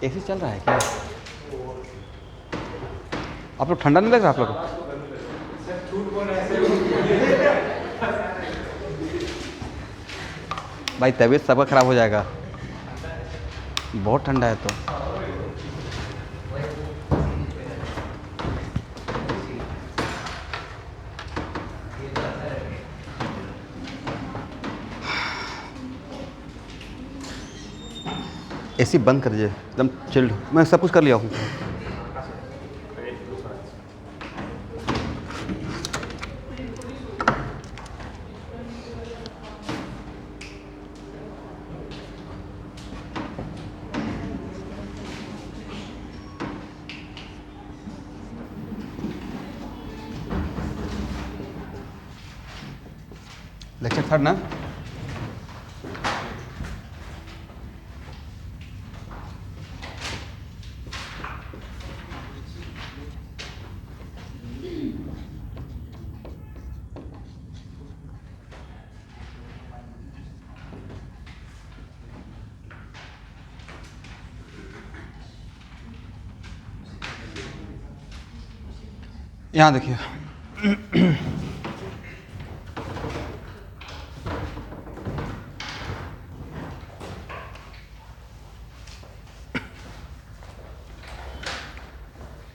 AC चल रहा है क्या? आप लोग ठंडा नहीं लग रहा आप लोग? भाई तबीयत सबका खराब हो जाएगा, बहुत ठंडा है तो। एसी बंद कर दीजिए, एकदम चिल्ड। मैं सब कुछ कर लिया हूँ। लेक्चर थर्ड ना? यहाँ देखिए,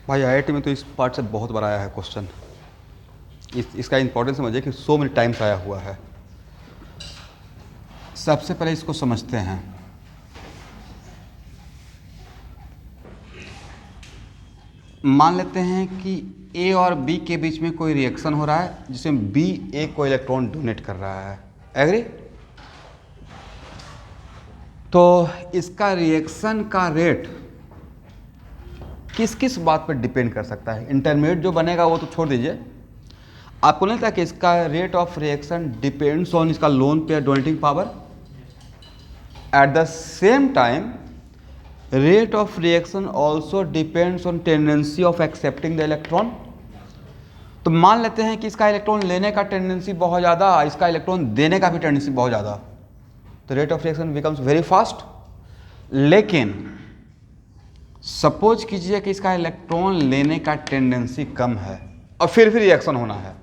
भाई आईआईटी में तो इस पार्ट से बहुत बार आया है क्वेश्चन। इसका इंपॉर्टेंस समझिए कि सो मेनी टाइम्स आया हुआ है। सबसे पहले इसको समझते हैं। मान लेते हैं कि ए और बी के बीच में कोई रिएक्शन हो रहा है जिसमें बी ए को इलेक्ट्रॉन डोनेट कर रहा है। एग्री? तो इसका रिएक्शन का रेट किस किस बात पर डिपेंड कर सकता है? इंटरमीडिएट जो बनेगा वो तो छोड़ दीजिए, आपको नहीं लगता कि इसका rate of reaction depends on इसका lone pair donating power? At the same time rate of reaction also depends on tendency of accepting the electron. तो मान लेते हैं कि इसका इलेक्ट्रॉन लेने का टेंडेंसी बहुत ज़्यादा, इसका इलेक्ट्रॉन देने का भी टेंडेंसी बहुत ज़्यादा, तो rate of reaction becomes very fast. लेकिन सपोज कीजिए कि इसका इलेक्ट्रॉन लेने का टेंडेंसी कम है और फिर भी रिएक्शन होना है,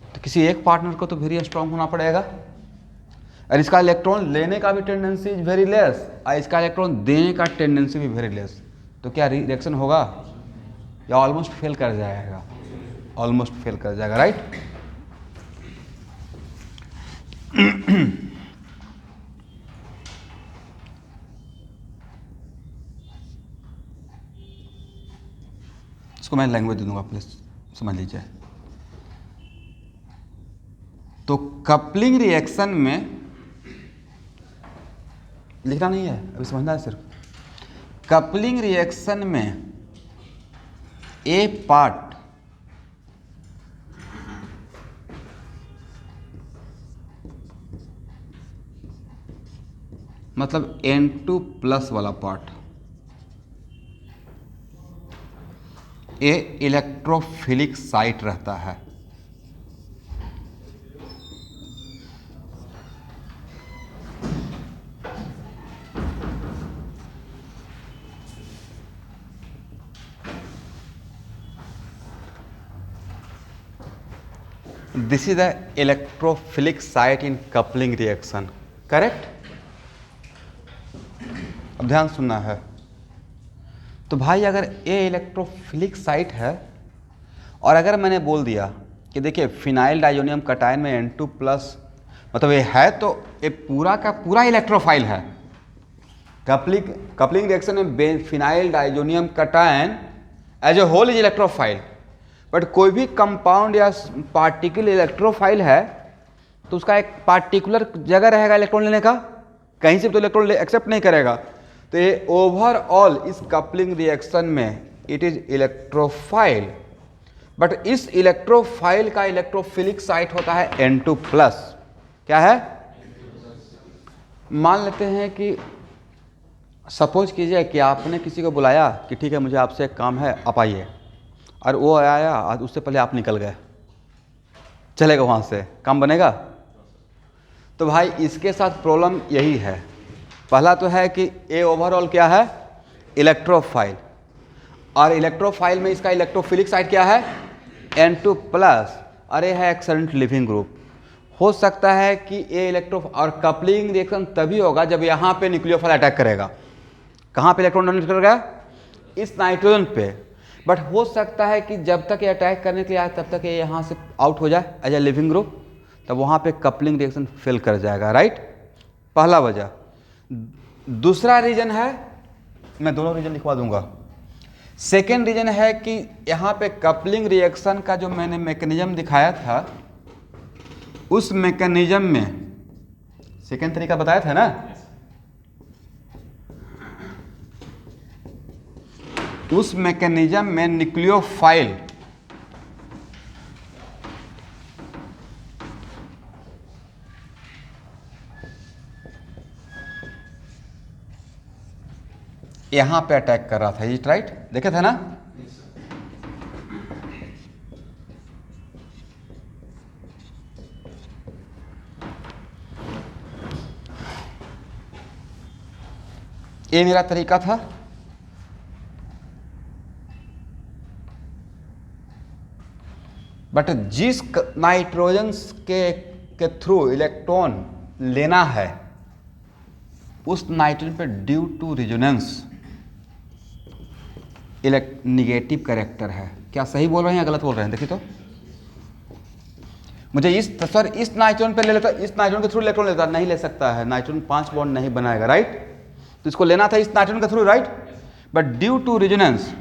तो किसी एक पार्टनर को तो वेरी स्ट्रांग होना पड़ेगा। और इसका इलेक्ट्रॉन लेने का भी टेंडेंसी इज वेरी लेस और इसका इलेक्ट्रॉन देने का टेंडेंसी भी वेरी लेस, तो क्या रिएक्शन होगा या ऑलमोस्ट फेल कर जाएगा? ऑलमोस्ट फेल कर जाएगा, राइट? इसको मैं लैंग्वेज दे दूंगा, प्लीज समझ लीजिए। तो कपलिंग रिएक्शन में लिखना नहीं है, अभी समझना है सिर्फ। कपलिंग रिएक्शन में ए पार्ट मतलब N2+ वाला पार्ट ए इलेक्ट्रोफिलिक साइट रहता है। This is the electrophilic site in coupling reaction, correct? अब ध्यान सुनना है। तो भाई अगर ए इलेक्ट्रोफिलिक साइट है और अगर मैंने बोल दिया कि देखिए फिनाइल डाइजोनियम कटायन में N2+ मतलब ये है, तो ये पूरा का पूरा इलेक्ट्रोफाइल है। कपलिंग रिएक्शन में phenyl diazonium cation as a whole is electrophile, but कोई भी कंपाउंड या पार्टिकल इलेक्ट्रोफाइल है तो उसका एक पार्टिकुलर जगह रहेगा इलेक्ट्रॉन लेने का, कहीं से तो इलेक्ट्रॉन एक्सेप्ट नहीं करेगा। तो ये ओवरऑल इस कपलिंग रिएक्शन में इट इज इलेक्ट्रोफाइल, बट इस इलेक्ट्रोफाइल का इलेक्ट्रोफिलिक साइट होता है N2+। क्या है? मान लेते हैं कि सपोज कीजिए कि आपने किसी को बुलाया कि ठीक है मुझे आपसे एक काम है, आप आइए, और वो आया और उससे पहले आप निकल गए, चलेगा वहाँ से, काम बनेगा? तो भाई इसके साथ प्रॉब्लम यही है। पहला तो है कि ए ओवरऑल क्या है? इलेक्ट्रोफाइल, और इलेक्ट्रोफाइल में इसका इलेक्ट्रोफिलिक साइड क्या है, N2 प्लस, और ये है एक्सेलेंट लिविंग ग्रुप। हो सकता है कि ये और कपलिंग रिएक्शन तभी होगा जब यहाँ पे न्यूक्लियोफाइल अटैक करेगा। कहाँ पे इलेक्ट्रॉन डोनेट करेगा, इस नाइट्रोजन पे। बट हो सकता है कि जब तक ये अटैक करने के लिए आए तब तक ये यहाँ से आउट हो जाए एज ए लिविंग ग्रुप, तब वहाँ पे कपलिंग रिएक्शन फेल कर जाएगा, राइट। पहला वजह। दूसरा रीजन है, मैं दोनों रीजन लिखवा दूंगा। सेकेंड रीजन है कि यहाँ पे कपलिंग रिएक्शन का जो मैंने मैकेनिज्म दिखाया था, उस मैकेनिज्म में सेकेंड तरीका बताया था ना, उस मैकेनिज्म में न्यूक्लियोफाइल यहां पे अटैक कर रहा था, इज राइट, देखे थे ना। ये मेरा तरीका था। बट जिस नाइट्रोजन के थ्रू इलेक्ट्रॉन लेना है, उस नाइट्रोजन पे due to resonance negative character है। क्या सही बोल रहे हैं या गलत बोल रहे हैं, देखिए तो। मुझे इस नाइट्रोजन पे ले लेता, इस नाइट्रोजन के थ्रू इलेक्ट्रॉन लेता, नहीं ले सकता है, नाइट्रोजन 5 बॉन्ड नहीं बनाएगा, राइट। तो इसको लेना था इस नाइट्रोजन के through, right. But due to resonance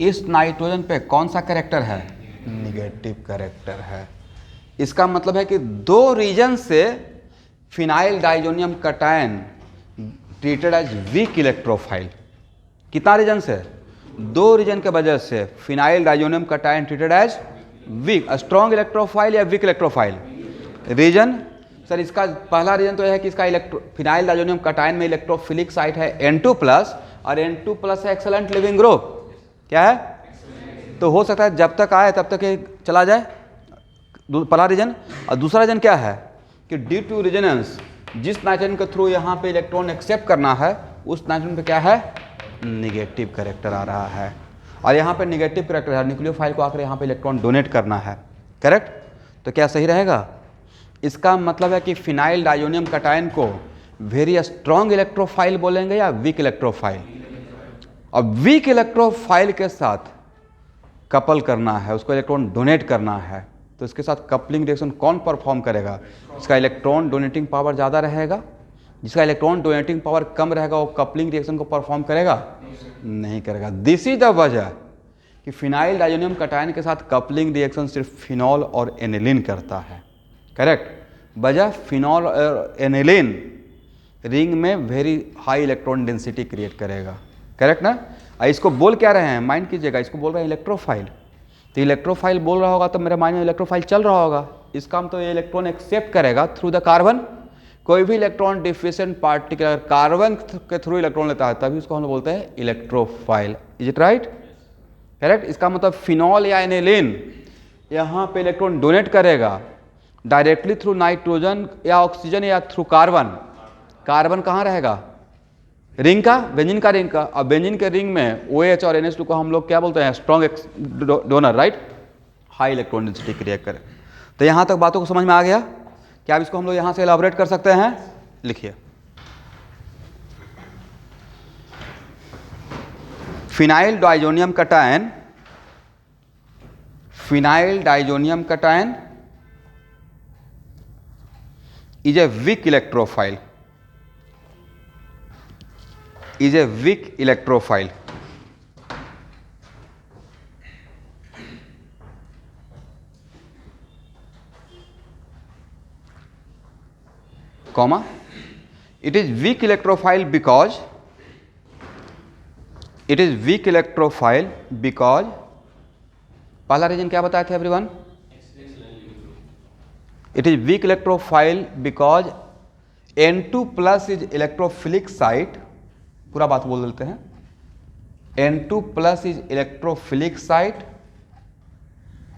इस नाइट्रोजन पे कौन सा कैरेक्टर है, निगेटिव कैरेक्टर है। इसका मतलब है कि दो रीजन से phenyl diazonium cation treated as weak electrophile. कितना रीजन से, दो रीजन के वजह से phenyl diazonium cation treated as weak, strong electrophile या वीक इलेक्ट्रोफाइल। रीजन सर, इसका पहला रीजन तो यह है कि इसका फिनाइल डाइजोनियम कटायन में इलेक्ट्रोफिलिक साइट है N2 प्लस, और N2 प्लस है एक्सेलेंट लिविंग ग्रुप। क्या है, तो हो सकता है जब तक आए तब तक ये चला जाए, पहला रीजन। और दूसरा रीजन क्या है कि ड्यू टू रिजोनेंस जिस नाइट्रोजन के थ्रू यहाँ पे इलेक्ट्रॉन एक्सेप्ट करना है, उस नाइट्रोजन पे क्या है, निगेटिव कैरेक्टर आ रहा है। और यहाँ पे निगेटिव कैरेक्टर है, न्यूक्लियोफाइल को आकर यहाँ पे इलेक्ट्रॉन डोनेट करना है, करेक्ट। तो क्या सही रहेगा, इसका मतलब है कि फिनाइल डाइजोनियम कटायन को वेरी स्ट्रॉन्ग इलेक्ट्रोफाइल बोलेंगे या वीक इलेक्ट्रोफाइल। और वीक इलेक्ट्रोफाइल के साथ कपल करना है, उसको इलेक्ट्रॉन डोनेट करना है, तो इसके साथ कपलिंग रिएक्शन कौन परफॉर्म करेगा, इसका इलेक्ट्रॉन डोनेटिंग पावर ज़्यादा रहेगा। जिसका इलेक्ट्रॉन डोनेटिंग पावर कम रहेगा वो कपलिंग रिएक्शन को परफॉर्म करेगा, नहीं करेगा। दिस इज द वजह कि फिनाइल डाइजोनियम कटायन के साथ कपलिंग रिएक्शन सिर्फ फिनॉल और एनिलीन करता है, करेक्ट। वजह फिनॉल और एनिलीन रिंग में very high electron density create करेगा, करेक्ट ना। इसको बोल क्या रहे हैं, माइंड कीजिएगा, इसको बोल रहे हैं इलेक्ट्रोफाइल। तो इलेक्ट्रोफाइल बोल रहा होगा तो मेरे माइंड में इलेक्ट्रोफाइल चल रहा होगा, इसका हम तो ये इलेक्ट्रॉन एक्सेप्ट करेगा थ्रू द कार्बन। कोई भी इलेक्ट्रॉन डिफिशिएंट पार्टिकल कार्बन के थ्रू इलेक्ट्रॉन लेता है तभी उसको हम बोलते हैं electrophile, is it right, correct. इसका मतलब फिनॉल या एनिलीन यहाँ पे इलेक्ट्रॉन डोनेट करेगा डायरेक्टली थ्रू नाइट्रोजन या ऑक्सीजन या थ्रू कार्बन। कार्बन कहाँ रहेगा, रिंग का, बेंजीन का रिंग का। और बेंजीन के रिंग में OH और NH2 को हम लोग क्या बोलते हैं, strong donor, right, high electron density create करे। तो यहाँ तक बातों को समझ में आ गया। क्या अब इसको हम लोग यहाँ से एलाबोरेट कर सकते हैं, लिखिए। Phenyl diazonium cation, phenyl diazonium cation is a weak electrophile, is a weak electrophile. Comma, it is weak electrophile because पहला रीजन क्या बताए थे everyone, it is weak electrophile because N2 plus is electrophilic site, पूरा बात बोल देते हैं, N2 plus is electrophilic site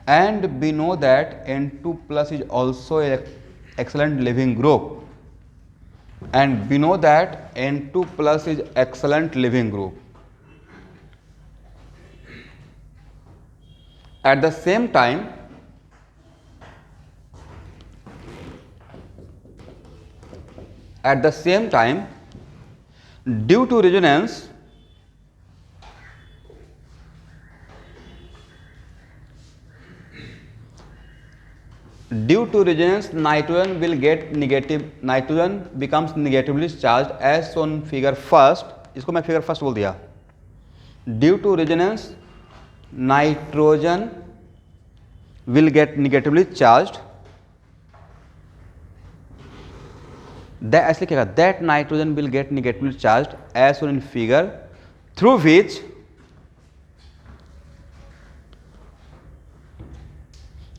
and we know that N2 plus is also excellent living group, and we know that N2 plus is excellent living group. At the same time, due to resonance, nitrogen will get negative, nitrogen becomes negatively charged as shown figure first. इसको मैं figure first बोल दिया. Due to resonance, nitrogen will get negatively charged. That ऐसे लिखेगा, that nitrogen will get negatively charged as shown in figure, through which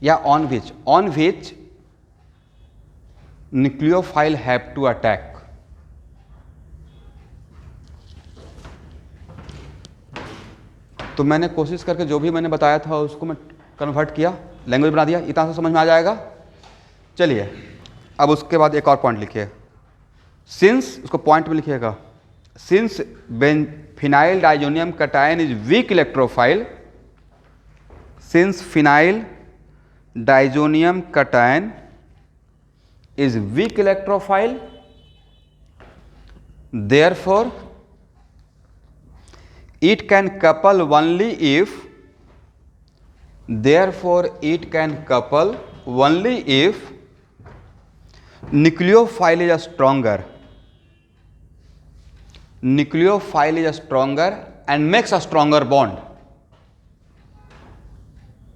या on which nucleophile have to attack. तो मैंने कोशिश करके जो भी मैंने बताया था उसको मैं कन्वर्ट किया, लैंग्वेज बना दिया. इतना सा समझ में आ जाएगा. चलिए अब उसके बाद एक और पॉइंट लिखिए. सिंस, उसको पॉइंट में लिखिएगा, since phenyl diazonium cation is weak electrophile, since phenyl diazonium cation is weak electrophile, therefore it can couple only if nucleophile is stronger and makes a stronger bond.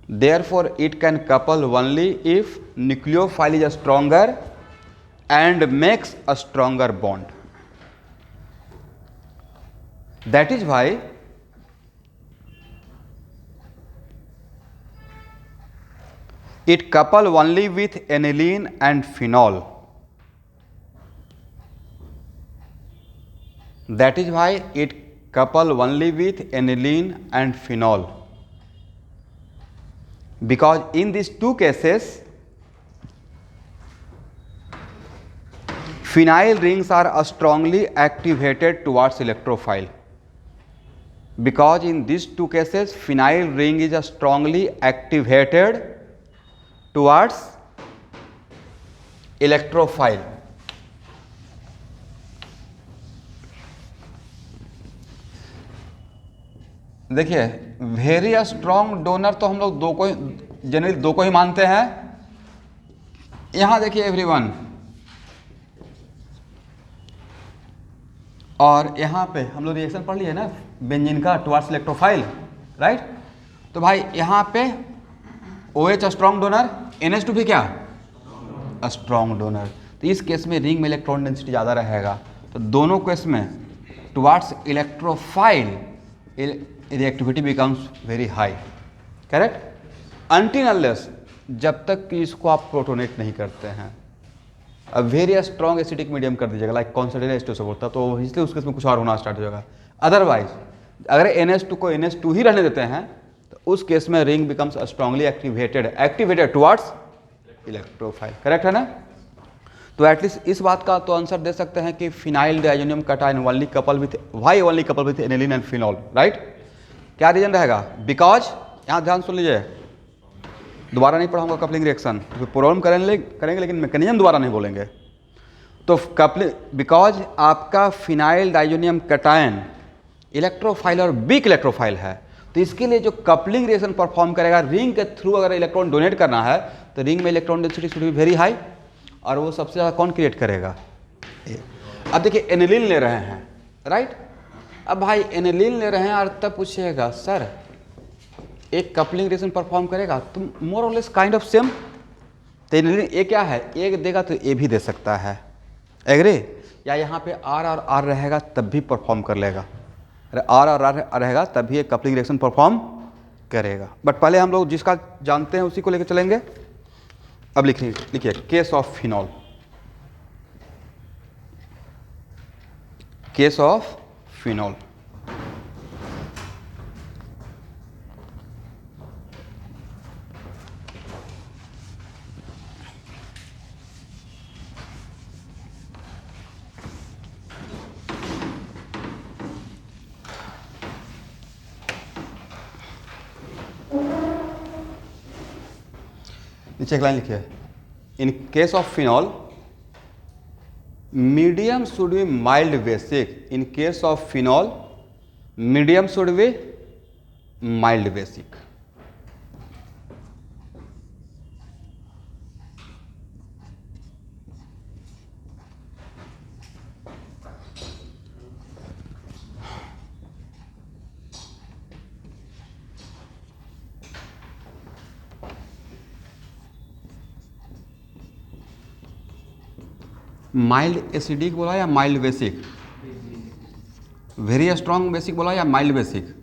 Therefore it can couple only if nucleophile is stronger and makes a stronger bond. That is why it couple only with aniline and phenol. That is why it couple only with aniline and phenol. Because in these two cases, phenyl rings are strongly activated towards electrophile. Because in these two cases, phenyl ring is strongly activated towards electrophile. देखिए, very strong donor तो हम लोग generally दो को ही मानते हैं. यहां देखिए एवरीवन, और यहां पे हम लोग रिएक्शन पढ़ लिए ना बेंजीन का टुवार्ड्स इलेक्ट्रोफाइल, राइट. तो भाई यहां पे OH स्ट्रॉन्ग डोनर, NH2 भी क्या स्ट्रॉन्ग डोनर. तो इस केस में रिंग में इलेक्ट्रॉन डेंसिटी ज़्यादा रहेगा. तो दोनों केस में towards electrophile reactivity becomes very high. Correct. Until unless, जब तक कि इसको आप प्रोटोनेट नहीं करते हैं. अब वेरी स्ट्रॉन्ग एसिडिक मीडियम कर दीजिएगा, लाइक कॉन्सनट्रेटेड H2SO होता है, तो इसलिए उसके में कुछ और होना स्टार्ट हो जाएगा. अदरवाइज अगर NH2 को NH2 ही रहने देते हैं तो उस केस में ring becomes strongly activated towards electrophile. Correct है ना. तो एटलीस्ट इस बात का तो आंसर दे सकते हैं कि phenyl diazonium cation only couple with aniline and phenol, right. क्या रीजन रहेगा? बिकॉज, यहाँ ध्यान सुन लीजिए, दोबारा नहीं पढ़ाऊंगा कपलिंग रिएक्शन, प्रॉब्लम करेंगे लेकिन मैकेनिज्म दोबारा नहीं बोलेंगे. तो कपलिंग, बिकॉज आपका फिनाइल डाइजोनियम कैटायन इलेक्ट्रोफाइल और वीक इलेक्ट्रोफाइल है, तो इसके लिए जो कपलिंग रिएक्शन परफॉर्म करेगा, रिंग के थ्रू अगर इलेक्ट्रॉन डोनेट करना है तो रिंग में electron density should be very high. और वो सबसे ज़्यादा कौन क्रिएट करेगा? अब देखिए एनिलीन ले रहे हैं, राइट. अब भाई एनिलीन ले रहे हैं और तब पूछिएगा सर एक कपलिंग रिएक्शन परफॉर्म करेगा, तो मोर और लेस काइंड ऑफ सेम. तो एनिलीन ए क्या है, एक देगा तो ए भी दे सकता है, एग्री. या यहाँ पे आर और आर रहेगा तब भी परफॉर्म कर लेगा, आर और आर रहेगा तब भी एक कपलिंग रिएक्शन परफॉर्म करेगा. बट पहले हम लोग जिसका जानते हैं उसी को लेकर चलेंगे. अब लिखिए case of phenol, case of phenol. नीचे एक लाइन लिखिए, इन case of phenol medium should be mild basic, in case of phenol medium should be mild basic. Mild acidic बोला या mild basic? Very strong basic बोला या mild basic?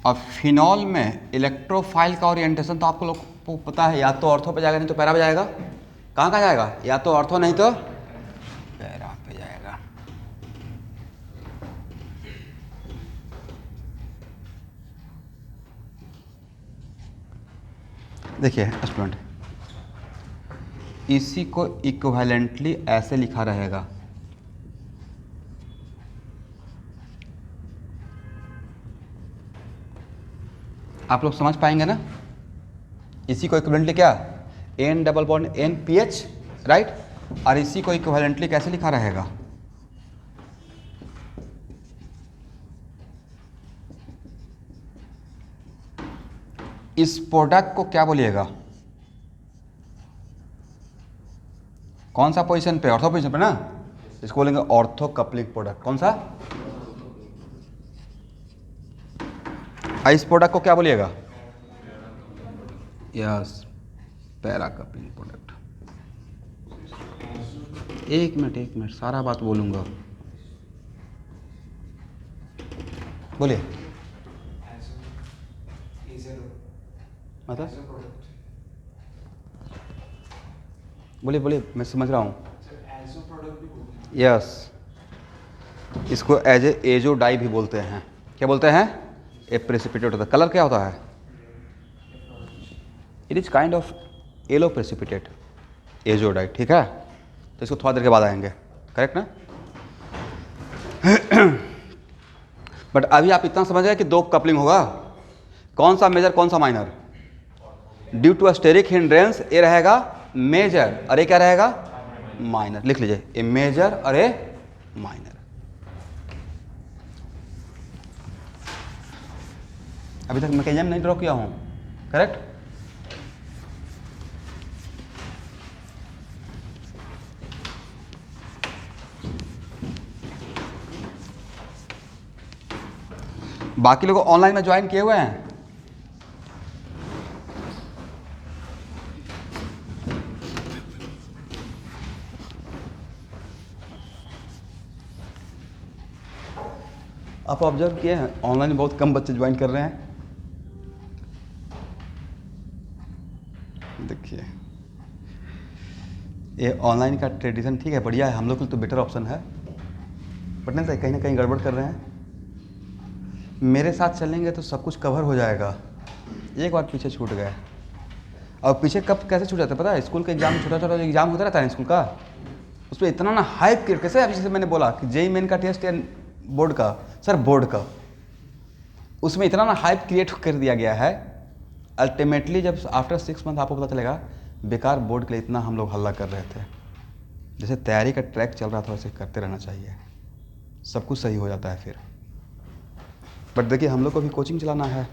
अब phenol में electrophile का ओरिएंटेशन तो आपको लोग को पता है, या तो ऑर्थो पे जाएगा नहीं तो पैरा पे जाएगा। कहाँ कहाँ जाएगा? या तो ऑर्थो नहीं तो पैरा पे जाएगा। देखिए स्टूडेंट, इसी को इक्विवेलेंटली ऐसे लिखा रहेगा, आप लोग समझ पाएंगे ना? इसी को इक्विवेलेंटली क्या, N double bond N P H, right. और इसी को इक्विवेलेंटली कैसे लिखा रहेगा? इस प्रोडक्ट को क्या बोलिएगा? कौन सा पोजीशन पे? ऑर्थो पोजीशन पे ना, इसको बोलेंगे ऑर्थो कपलिंग प्रोडक्ट। कौन सा? इस प्रोडक्ट को क्या बोलिएगा? Yes, para coupling product. एक मिनट सारा बात बोलूंगा, बोलिए। मतलब बोलिए, मैं समझ रहा हूँ। यस, इसको एज एजो डाई भी बोलते हैं। क्या बोलते हैं? ए प्रेसिपिटेट होता है। कलर क्या होता है? It is kind of yellow precipitate, azo dye, ठीक है। तो इसको थोड़ा देर के बाद आएंगे, करेक्ट ना? बट अभी आप इतना समझ गए कि दो कपलिंग होगा, कौन सा मेजर कौन सा minor. Due to steric hindrance A रहेगा मेजर और ए क्या रहेगा? माइनर। लिख लीजिए, ए मेजर और ए माइनर। अभी तक मैकेनिज्म नहीं ड्रॉ किया हूं, करेक्ट? बाकी लोग ऑनलाइन में ज्वाइन किए हुए हैं? आप ऑब्जर्व किए हैं ऑनलाइन बहुत कम बच्चे ज्वाइन कर रहे हैं। देखिए, ये ऑनलाइन का ट्रेडिशन ठीक है, बढ़िया है, हम लोग के लिए तो बेटर ऑप्शन है, बट नहीं कहीं ना कहीं गड़बड़ कर रहे हैं। मेरे साथ चलेंगे तो सब कुछ कवर हो जाएगा। एक बार पीछे छूट गए, और पीछे कब कैसे छूट जाता है पता है? स्कूल के एग्जाम, छोटा छोटा एग्जाम होता रहता है स्कूल का, उस पर इतना ना हाइप कैसे, अभी जैसे मैंने बोला कि जेई मेन का टेस्ट है बोर्ड का, सर बोर्ड का, उसमें इतना ना हाइप क्रिएट कर दिया गया है। अल्टीमेटली जब आफ्टर 6 मंथ आपको पता चलेगा बेकार बोर्ड के लिए इतना हम लोग हल्ला कर रहे थे। जैसे तैयारी का ट्रैक चल रहा था वैसे करते रहना चाहिए, सब कुछ सही हो जाता है फिर। बट देखिए, हम लोग को भी कोचिंग चलाना है,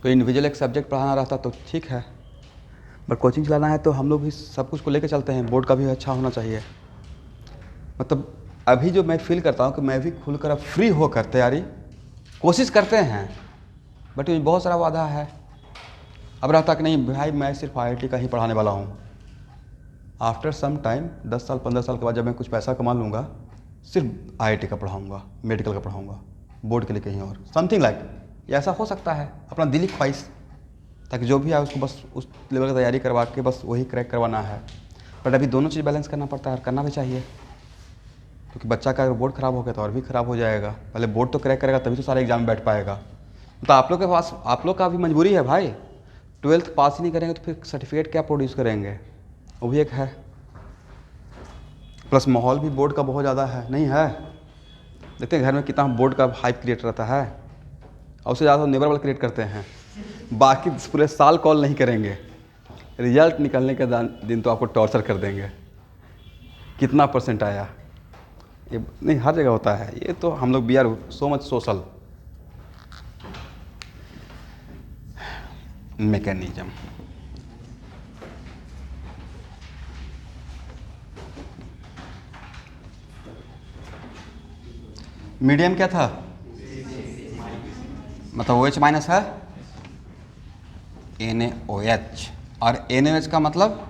तो इंडिविजुअल एक सब्जेक्ट पढ़ाना रहता तो ठीक है, बट कोचिंग चलाना है तो हम लोग भी सब कुछ को लेकर चलते हैं। बोर्ड का भी अच्छा होना चाहिए। मतलब अभी जो मैं फील करता हूँ कि मैं भी खुलकर अब फ्री होकर तैयारी कोशिश करते हैं, बट ये बहुत सारा वादा है। अब रहता कि नहीं भाई मैं सिर्फ IIT का ही पढ़ाने वाला हूँ। आफ्टर सम टाइम 10 साल 15 साल के बाद जब मैं कुछ पैसा कमा लूँगा, सिर्फ IIT का पढ़ाऊँगा, मेडिकल का पढ़ाऊँगा, बोर्ड के लिए कहीं और, समथिंग लाइक। ऐसा हो सकता है, अपना दिली ख्वाहिश, ताकि जो भी आए उसको बस उस लेवल की तैयारी करवा के बस वही क्रैक करवाना है। बट अभी दोनों चीज़ बैलेंस करना पड़ता है और करना भी चाहिए, क्योंकि बच्चा का अगर बोर्ड ख़राब हो गया तो और भी ख़राब हो जाएगा। पहले बोर्ड तो क्रैक करेगा तभी तो सारा एग्जाम में बैठ पाएगा। तो आप लोग के पास, आप लोग का भी मजबूरी है भाई, 12th पास ही नहीं करेंगे तो फिर सर्टिफिकेट क्या प्रोड्यूस करेंगे, वो भी एक है। प्लस माहौल भी बोर्ड का बहुत ज़्यादा है, नहीं है? देखते हैं घर में कितना बोर्ड का हाइप क्रिएट रहता है, और उससे ज़्यादा नेबर वाल क्रिएट करते हैं। बाकी पूरे साल कॉल नहीं करेंगे, रिजल्ट निकलने के दिन तो आपको टॉर्चर कर देंगे, कितना परसेंट आया। ये नहीं हर जगह होता है, ये तो हम लोग we are so much social mechanism. Medium क्या था, मतलब OH माइनस है, NaOH, और NaOH का मतलब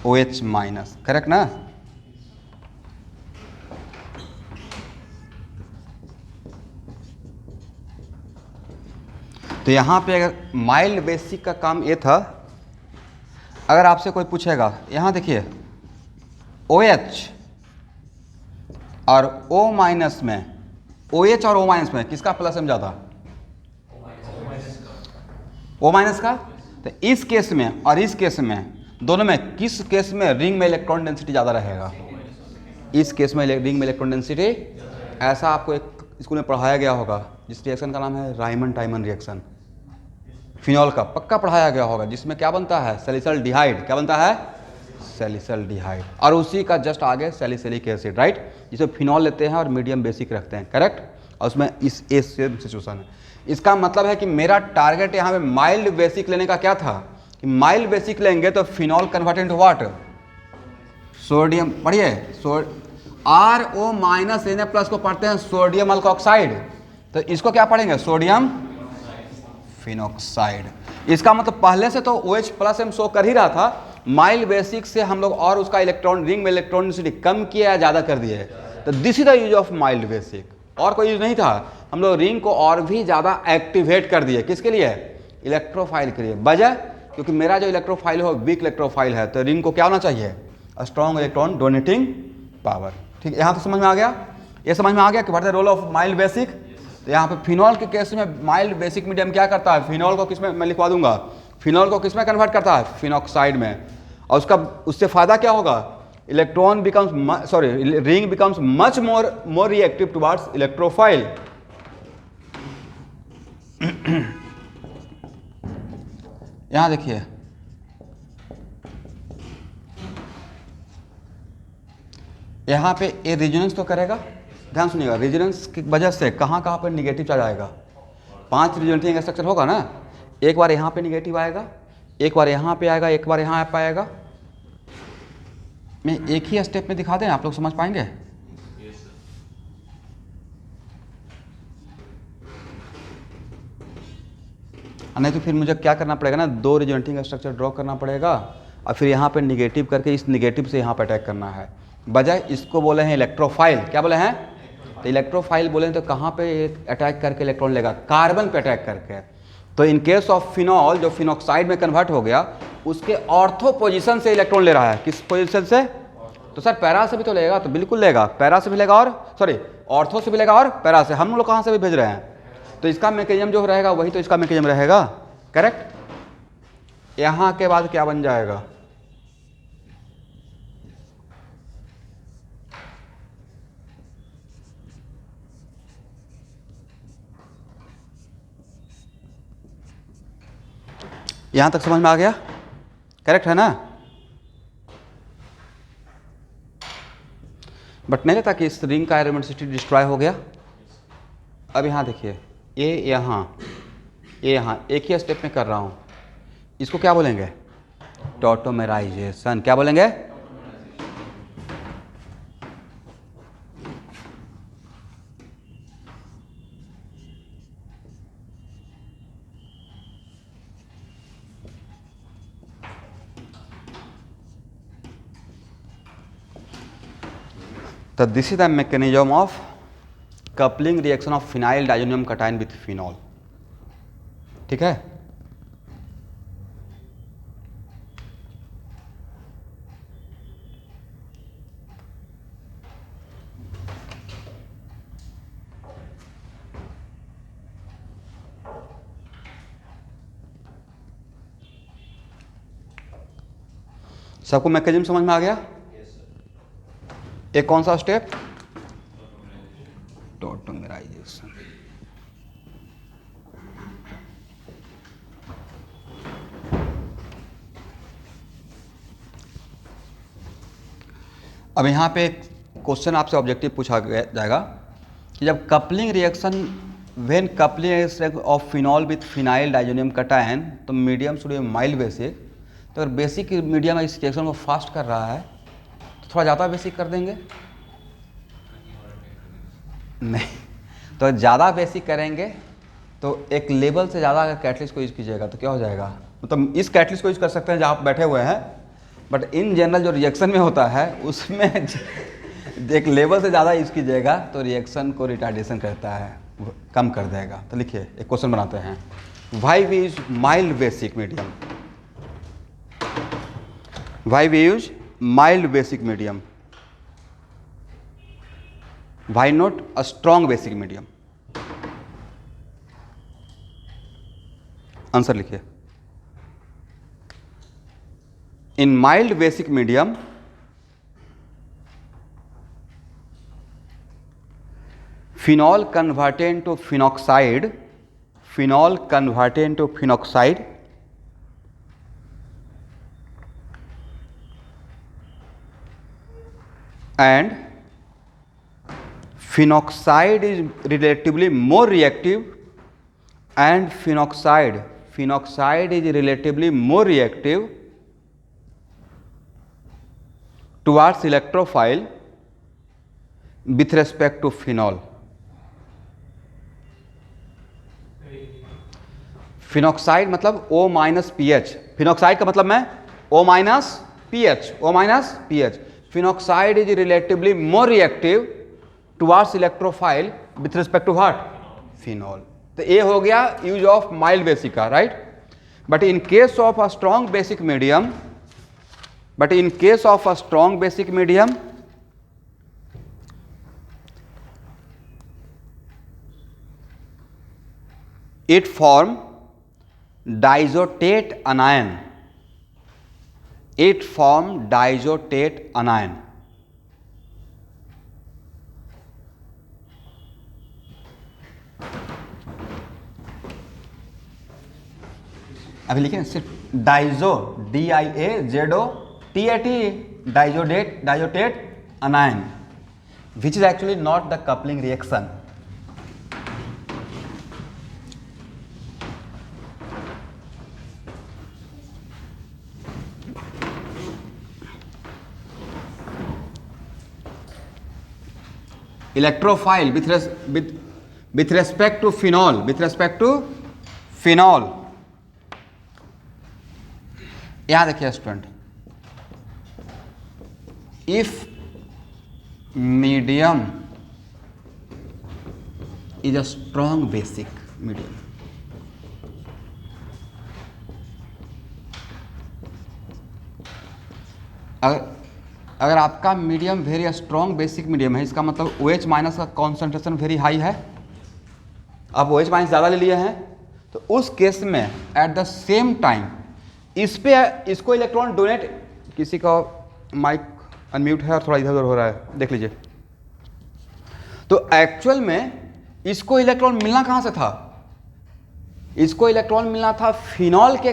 OH माइनस, करेक्ट ना? तो यहाँ पे अगर माइल्ड बेसिक का काम ये था, अगर आपसे कोई पूछेगा, यहाँ देखिए OH और O माइनस में, OH और O माइनस में किसका प्लस एम ज़्यादा? O माइनस का। तो इस केस में और इस केस में, दोनों में किस केस में रिंग में इलेक्ट्रॉन डेंसिटी ज़्यादा रहेगा? इस केस में रिंग में इलेक्ट्रॉन डेंसिटी। ऐसा आपको एक स्कूल में पढ़ाया गया होगा, जिस रिएक्शन का नाम है राइमन टाइमन रिएक्शन, फिनॉल का पक्का पढ़ाया गया होगा, जिसमें क्या बनता है? सैलिसल्डिहाइड। क्या बनता है? सैलिसल्डिहाइड। और उसी का जस्ट आगे सैलिसिलिक एसिड, राइट, जिसमें फिनॉल लेते हैं और मीडियम बेसिक रखते हैं, करेक्ट। और उसमें इस सेम सिचुएशन है। इसका मतलब है कि मेरा टारगेट यहाँ पे माइल्ड बेसिक लेने का क्या था, कि माइल्ड बेसिक लेंगे तो phenol convert into what? Sodium. पढ़िए, RO माइनस Na+ को पढ़ते हैं सोडियम अल्कोक्साइड, तो इसको क्या पढ़ेंगे? Sodium phenoxide. इसका मतलब पहले से तो OH+ शो कर ही रहा था, माइल्ड बेसिक से हम लोग और उसका इलेक्ट्रॉन रिंग में इलेक्ट्रॉन डेंसिटी कम किया या ज़्यादा कर दिए। तो this is the use of mild basic, और कोई यूज नहीं था। हम लोग रिंग को और भी ज़्यादा एक्टिवेट कर दिए, किसके लिए? इलेक्ट्रोफाइल के लिए। वजह, क्योंकि मेरा जो इलेक्ट्रोफाइल हो वीक इलेक्ट्रोफाइल है, तो रिंग को क्या होना चाहिए? Strong electron donating power. ठीक है, यहाँ तो समझ में आ गया? ये समझ में आ गया कि what is the role of mild basic. तो यहाँ पे फिनॉल के केस में माइल्ड बेसिक मीडियम क्या करता है? फिनॉल को किस में, मैं लिखवा दूंगा, फिनॉल को किस में कन्वर्ट करता है? फिनॉक्साइड में। और उसका उससे फायदा क्या होगा? Electron becomes ring becomes much more reactive towards electrophile. यहां देखिए, यहां पे ये रेजोनेंस तो करेगा, ध्यान सुनिएगा, रेजोनेंस की वजह से कहां कहां पर निगेटिव चार्ज आएगा? 5 रेजोनेटिंग स्ट्रक्चर होगा ना, एक बार यहां पे निगेटिव आएगा, एक बार यहां पे आएगा, एक बार यहां पे आएगा। मैं एक ही स्टेप में दिखा दें, आप लोग समझ पाएंगे? नहीं तो फिर मुझे क्या करना पड़ेगा ना, 2 रेजोनेटिंग स्ट्रक्चर ड्रॉ करना पड़ेगा, और फिर यहाँ पे निगेटिव करके इस निगेटिव से यहाँ पे अटैक करना है। बजाय इसको बोले हैं इलेक्ट्रोफाइल। क्या बोले हैं? तो इलेक्ट्रोफाइल बोले तो कहाँ पे अटैक करके इलेक्ट्रॉन लेगा? कार्बन पे अटैक करके। तो इन केस ऑफ फिनॉल, जो फिनॉक्साइड में कन्वर्ट हो गया, उसके ऑर्थो पोजीशन से इलेक्ट्रॉन ले रहा है। किस पोजीशन से? तो सर पैरा से भी तो लेगा, तो बिल्कुल लेगा, पैरा से भी लेगा, और ऑर्थो से भी लेगा और पैरा से। हम लोग कहाँ से भी भेज रहे हैं, तो इसका मैकेनिज्म जो रहेगा वही तो इसका मैकेनिज्म रहेगा, करेक्ट। यहाँ के बाद क्या बन जाएगा? यहाँ तक समझ में आ गया? करेक्ट है ना? बट नहीं लगता कि इस रिंग का एरोमेटिसिटी डिस्ट्रॉय हो गया? अब यहाँ देखिए, ये यहाँ एक ही स्टेप में कर रहा हूँ, इसको क्या बोलेंगे? टॉटोमेराइजेशन। क्या बोलेंगे? तो this is the mechanism of coupling reaction of phenyl diazonium कटाइन with phenol. ठीक है, सबको मैकेनिज्म समझ में आ गया? एक कौन सा स्टेप? टॉटोमराइजेशन। अब यहाँ पे क्वेश्चन आपसे ऑब्जेक्टिव पूछा जाएगा कि जब coupling reaction when coupling reaction of phenol with phenyl diazonium cation, तो medium should be mild basic. तो अगर बेसिक मीडियम इस रिएक्शन को फास्ट कर रहा है तो थोड़ा ज़्यादा बेसिक कर देंगे? नहीं, तो ज़्यादा बेसिक करेंगे तो एक लेवल से ज़्यादा अगर कैटलिस्ट को यूज़ कीजिएगा तो क्या हो जाएगा? मतलब इस कैटलिस्ट को यूज़ कर सकते हैं जहाँ आप बैठे हुए हैं, बट इन जनरल जो रिएक्शन में होता है उसमें एक लेवल से ज़्यादा यूज़ कीजिएगा तो रिएक्शन को रिटार्डेशन करता है, कम कर देगा। तो लिखिए, एक क्वेश्चन बनाते हैं। Why we use mild basic medium? Why we use mild basic medium? Why not a strong basic medium? Answer लिखिए। In mild basic medium, phenol converted into phenoxide, phenol converted into phenoxide and phenoxide is relatively more reactive, and phenoxide is relatively more reactive towards electrophile with respect to phenol. Phenoxide मतलब O minus P H. Phenoxide का मतलब मैं O minus P H, O minus P H. Phenoxide is relatively more reactive towards electrophile with respect to what? Phenol. तो ये हो गया use of mild basic का, right? But in case of a strong basic medium, but in case of a strong basic medium, it form diazotate anion. It form diazotate anion. अभी लिखें सिर्फ Dizo, DIAZO TAT, diazotate anion, which is actually not the coupling reaction. Electrophile with respect to phenol, with respect to phenol. यहाँ देखिए student, if medium is a strong basic medium, अगर आपका medium very strong basic medium है, इसका मतलब OH minus का concentration very high है। आप OH माइनस ज़्यादा ले लिए हैं तो उस केस में एट द सेम टाइम इसको इलेक्ट्रॉन डोनेट, किसी का माइक अनम्यूट है और थोड़ा इधर उधर हो रहा है, देख लीजिए। तो एक्चुअल में इसको इलेक्ट्रॉन मिलना कहाँ से था? इसको इलेक्ट्रॉन मिलना था फिनॉल के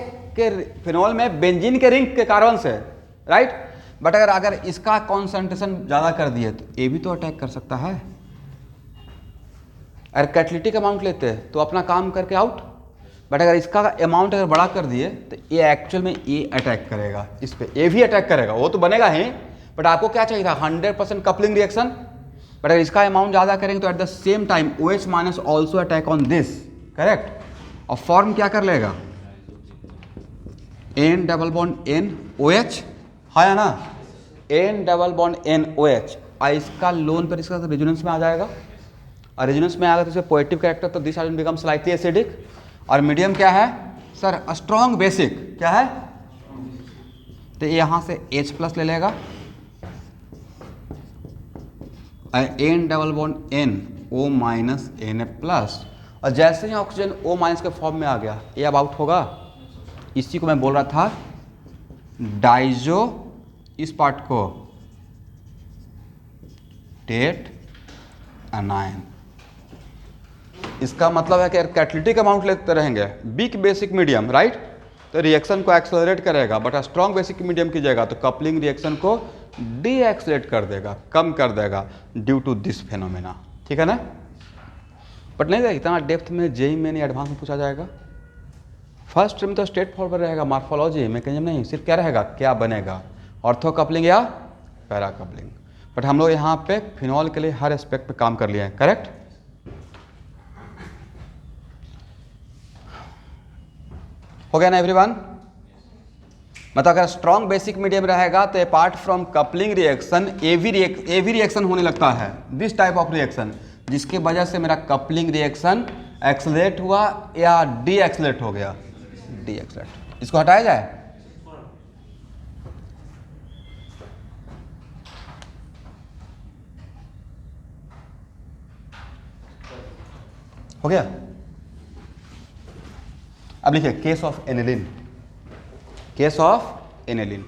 फिनॉल में बेंजीन के रिंग के कार्बन से, राइट? बट अगर इसका कॉन्सेंट्रेशन ज़्यादा कर दिए तो ये भी तो अटैक कर सकता है। अगर कैटलिटिक अमाउंट लेते हैं तो अपना काम करके आउट, बट अगर इसका अमाउंट अगर बड़ा कर दिए तो ये एक्चुअल में ये अटैक करेगा, इस पर ये भी अटैक करेगा, वो तो बनेगा ही, बट आपको क्या चाहिए था? 100% कपलिंग रिएक्शन। बट अगर इसका अमाउंट ज़्यादा करेंगे तो eight the same time OH minus also attack on this, correct? और फॉर्म क्या कर लेगा? N double bond N OH है ना, N double bond N OH, और इसका लोन पर इसका रेजोनेंस में आ जाएगा, और रेजोनेंस में आएगा तो इसमें पॉजिटिव कैरेक्टर, तो this hydrogen become slightly acidic. और मीडियम क्या है सर? Strong basic. क्या है? तो यहाँ से H प्लस ले लेगा, N double bond N O minus Na plus, और जैसे ही ऑक्सीजन O माइनस के फॉर्म में आ गया ये अब आउट होगा। इसी को मैं बोल रहा था डाइजो इस पार्ट को टेट एनायन। इसका मतलब है कि कैटालिटिक अमाउंट लेते रहेंगे, वीक बेसिक मीडियम, राइट, तो रिएक्शन को एक्सेलरेट करेगा, बट स्ट्रॉन्ग बेसिक मीडियम कीजिएगा तो कपलिंग रिएक्शन को डी एक्सेलरेट कर देगा, कम कर देगा ड्यू टू दिस फेनोमेना, ठीक है ना। बट नहीं इतना डेप्थ में जेई में नहीं, एडवांस में पूछा जाएगा। फर्स्ट में तो स्ट्रेट फॉरवर्ड रहेगा, मार्फोलॉजी मैकेनिज्म नहीं, सिर्फ क्या रहेगा, क्या बनेगा, ऑर्थो कपलिंग या पैरा कपलिंग। बट हम लोग यहाँ पे फिनॉल के लिए हर एस्पेक्ट पे काम कर लिए हैं, करेक्ट। हो गया ना एवरीवन। मतलब अगर स्ट्रॉन्ग बेसिक मीडियम रहेगा तो अपार्ट फ्रॉम कपलिंग रिएक्शन एवी रिएक्शन होने लगता है, दिस टाइप ऑफ रिएक्शन, जिसकी वजह से मेरा कपलिंग रिएक्शन एक्सलेट हुआ या डी एक्सलेट हो गया, डी एक्सलेट। इसको हटाया जाए, हो गया। अब लिखिए case of aniline, case of aniline.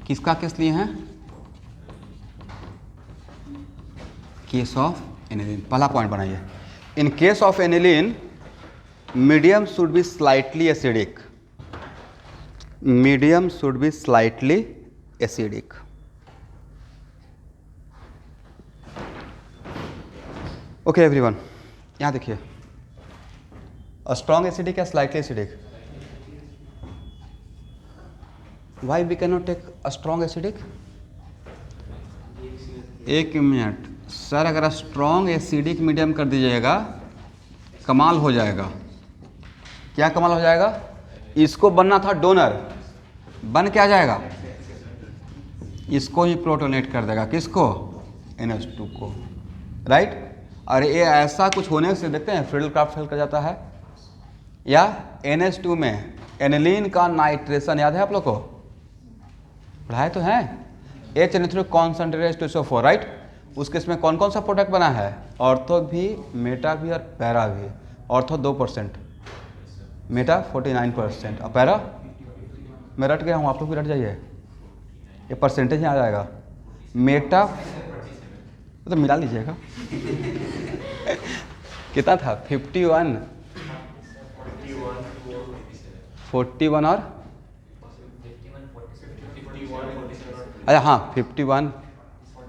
किसका केस लिए हैं, केस ऑफ एनिलीन। पहला पॉइंट बनाइए, इन case of aniline medium should be slightly acidic, medium should be slightly acidic. Okay everyone, यहां देखिए, स्ट्रॉन्ग एसिडिक या slightly acidic, why we cannot take a strong acidic? एक minute sir, अगर strong acidic medium कर दीजिएगा कमाल हो जाएगा। क्या कमाल हो जाएगा, इसको बनना था डोनर, बन क्या जाएगा, इसको ही प्रोटोनेट कर देगा, किसको, NH2 को, राइट। और ये ऐसा कुछ होने से देखते हैं फ्रीडल क्राफ्ट फेल कर जाता है, या NH2 में एनिलीन का नाइट्रेशन याद है आप लोग को, पढ़ाए तो हैं, HNO3 कॉन्सेंट्रेटेड SO4, राइट। उसके इसमें कौन कौन सा प्रोडक्ट बना है, ऑर्थो भी, मेटा भी और पैरा भी। ऑर्थो 2%, मेटा 49% और पैरा, मैं रट गया हूँ, आप लोग भी रट जाइए, ये परसेंटेज ही आ जाएगा। मेटा तो मिला लीजिएगा कितना था, 51, 41 और अच्छा हाँ 51,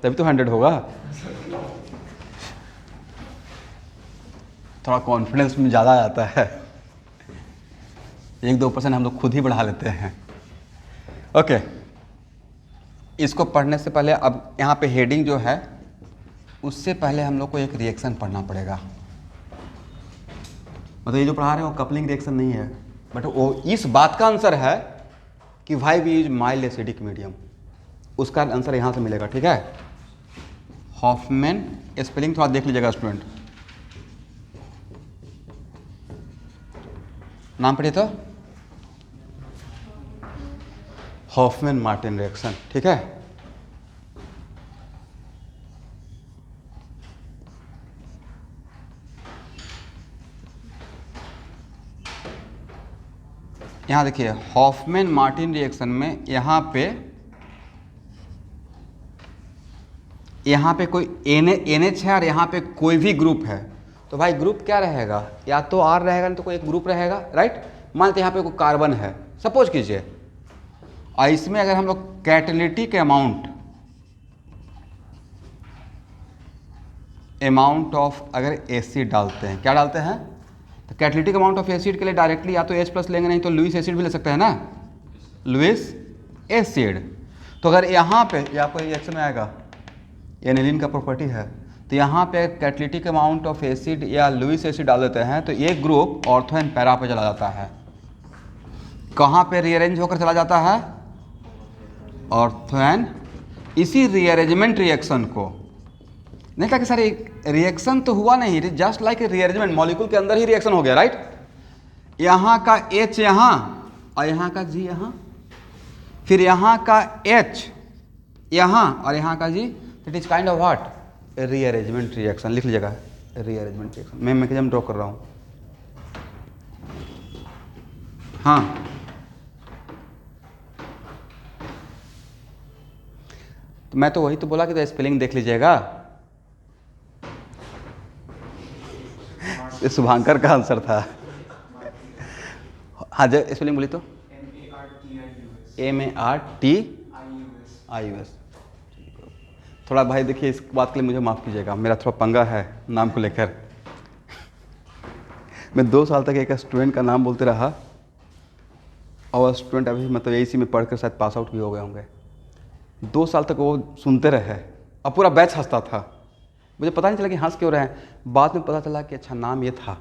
तभी तो 100 होगा। थोड़ा कॉन्फिडेंस में ज़्यादा आ जाता है, 1-2% हम लोग खुद ही बढ़ा लेते हैं। ओके, इसको पढ़ने से पहले अब यहाँ पे हेडिंग जो है उससे पहले हम लोग को एक रिएक्शन पढ़ना पड़ेगा। मतलब ये जो पढ़ा रहे हैं वो कपलिंग रिएक्शन नहीं है, बट वो इस बात का आंसर है कि why we use mild acidic medium, उसका आंसर यहाँ से मिलेगा, ठीक है। हॉफमैन, स्पेलिंग थोड़ा देख लीजिएगा स्टूडेंट, नाम पढ़िए तो, हॉफमैन मार्टिन रिएक्शन, ठीक है। यहाँ देखिए हॉफमैन मार्टिन रिएक्शन में यहाँ पे कोई NH है और यहाँ पे कोई भी ग्रुप है, तो भाई ग्रुप क्या रहेगा, या तो R रहेगा नहीं तो कोई एक ग्रुप रहेगा, राइट। मान लेते यहाँ पे कोई कार्बन है सपोज कीजिए, और इसमें अगर हम लोग कैटालिटिक अमाउंट ऑफ अगर एसिड डालते हैं, क्या डालते हैं, तो कैटालिटिक अमाउंट ऑफ एसिड के लिए डायरेक्टली या तो H+ लेंगे, नहीं तो लुईस एसिड भी ले सकते हैं ना, लुईस एसिड। तो अगर यहाँ पे ये आपको रिएक्शन में आएगा, एनिलीन का प्रॉपर्टी है, तो यहाँ पे कैटालिटिक अमाउंट ऑफ एसिड या लुईस एसिड डाल देते हैं तो ये ग्रुप ऑर्थो एंड पैरा पे चला जाता है। कहाँ पे रीअरेंज होकर चला जाता है, ऑर्थो एंड इसी रीअरेंजमेंट रिएक्शन को, नहीं था कि सर रिएक्शन तो हुआ नहीं, जस्ट लाइक रीअरेंजमेंट, मॉलिक्यूल के अंदर ही रिएक्शन हो गया, राइट। यहाँ का H यहाँ और यहाँ का G यहाँ, फिर यहाँ का H यहाँ और यहाँ का G, it is kind of what, rearrangement reaction. लिख लीजिएगा रीअरेंजमेंट रिएक्शन, मैं मैकेनिज्म ड्रॉ कर रहा हूँ। हाँ, तो मैं तो वही तो बोला कि तो स्पेलिंग देख लीजिएगा, ये शुभांकर का आंसर था। हाँ जब स्पेलिंग बोली तो MARTIUS। थोड़ा भाई देखिए इस बात के लिए मुझे माफ़ कीजिएगा, मेरा थोड़ा पंगा है नाम को लेकर। मैं 2 साल तक एक स्टूडेंट का नाम बोलते रहा और स्टूडेंट अभी मतलब इसी में पढ़कर शायद पास आउट भी हो गए होंगे। 2 साल तक वो सुनते रहे और पूरा बैच हंसता था, मुझे पता नहीं चला कि हंस क्यों रहे हैं। बाद में पता चला कि अच्छा नाम ये था,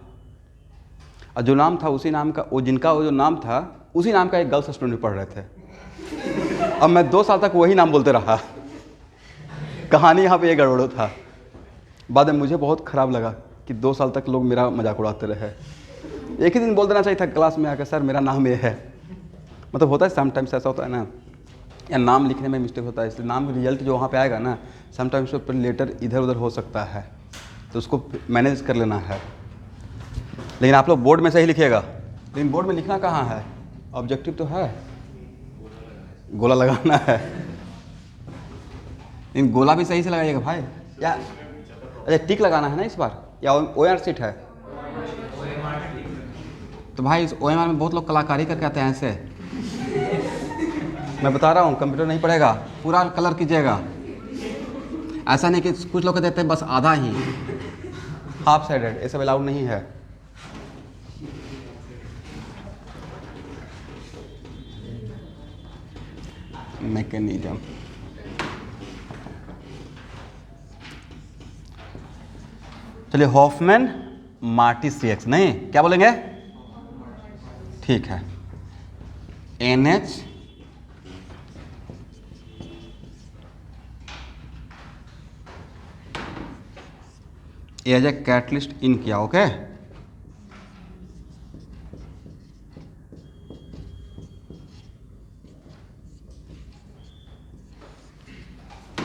और जो नाम था उसी नाम का, वो जिनका वो जो नाम था उसी नाम का एक गर्ल्स स्टूडेंट पढ़ रहे थे। अब मैं 2 साल तक वही नाम बोलते रहा, कहानी यहाँ पे ये गड़बड़ था। बाद में मुझे बहुत ख़राब लगा कि 2 साल तक लोग मेरा मजाक उड़ाते रहे। एक ही दिन बोल देना चाहिए था क्लास में आकर, सर मेरा नाम ये है। मतलब होता है समटाइम्स, ऐसा होता है ना, या नाम लिखने में मिस्टेक होता है, इसलिए नाम रिजल्ट जो वहाँ पे आएगा ना, समटाइम्स पर लेटर इधर उधर हो सकता है, तो उसको मैनेज कर लेना है। लेकिन आप लोग बोर्ड में सही लिखिएगा, लेकिन बोर्ड में लिखना कहाँ है, ऑब्जेक्टिव तो है, गोला लगाना है। लेकिन गोला भी सही से लगाइएगा भाई, या अच्छा टिक लगाना है ना इस बार, या OMR सीट है। तो भाई इस OMR में बहुत लोग कलाकारी करके आते हैं ऐसे। मैं बता रहा हूँ, कंप्यूटर नहीं पड़ेगा, पूरा कलर कीजिएगा। ऐसा नहीं कि कुछ लोग देते हैं बस आधा ही, हाफ साइडेड, ये सब अलाउड नहीं है। मैकेनिज्म, चलिए हॉफमैन मार्टिस रिएक्शन, नहीं क्या बोलेंगे, ठीक है। NH as a catalyst in किया, ओके।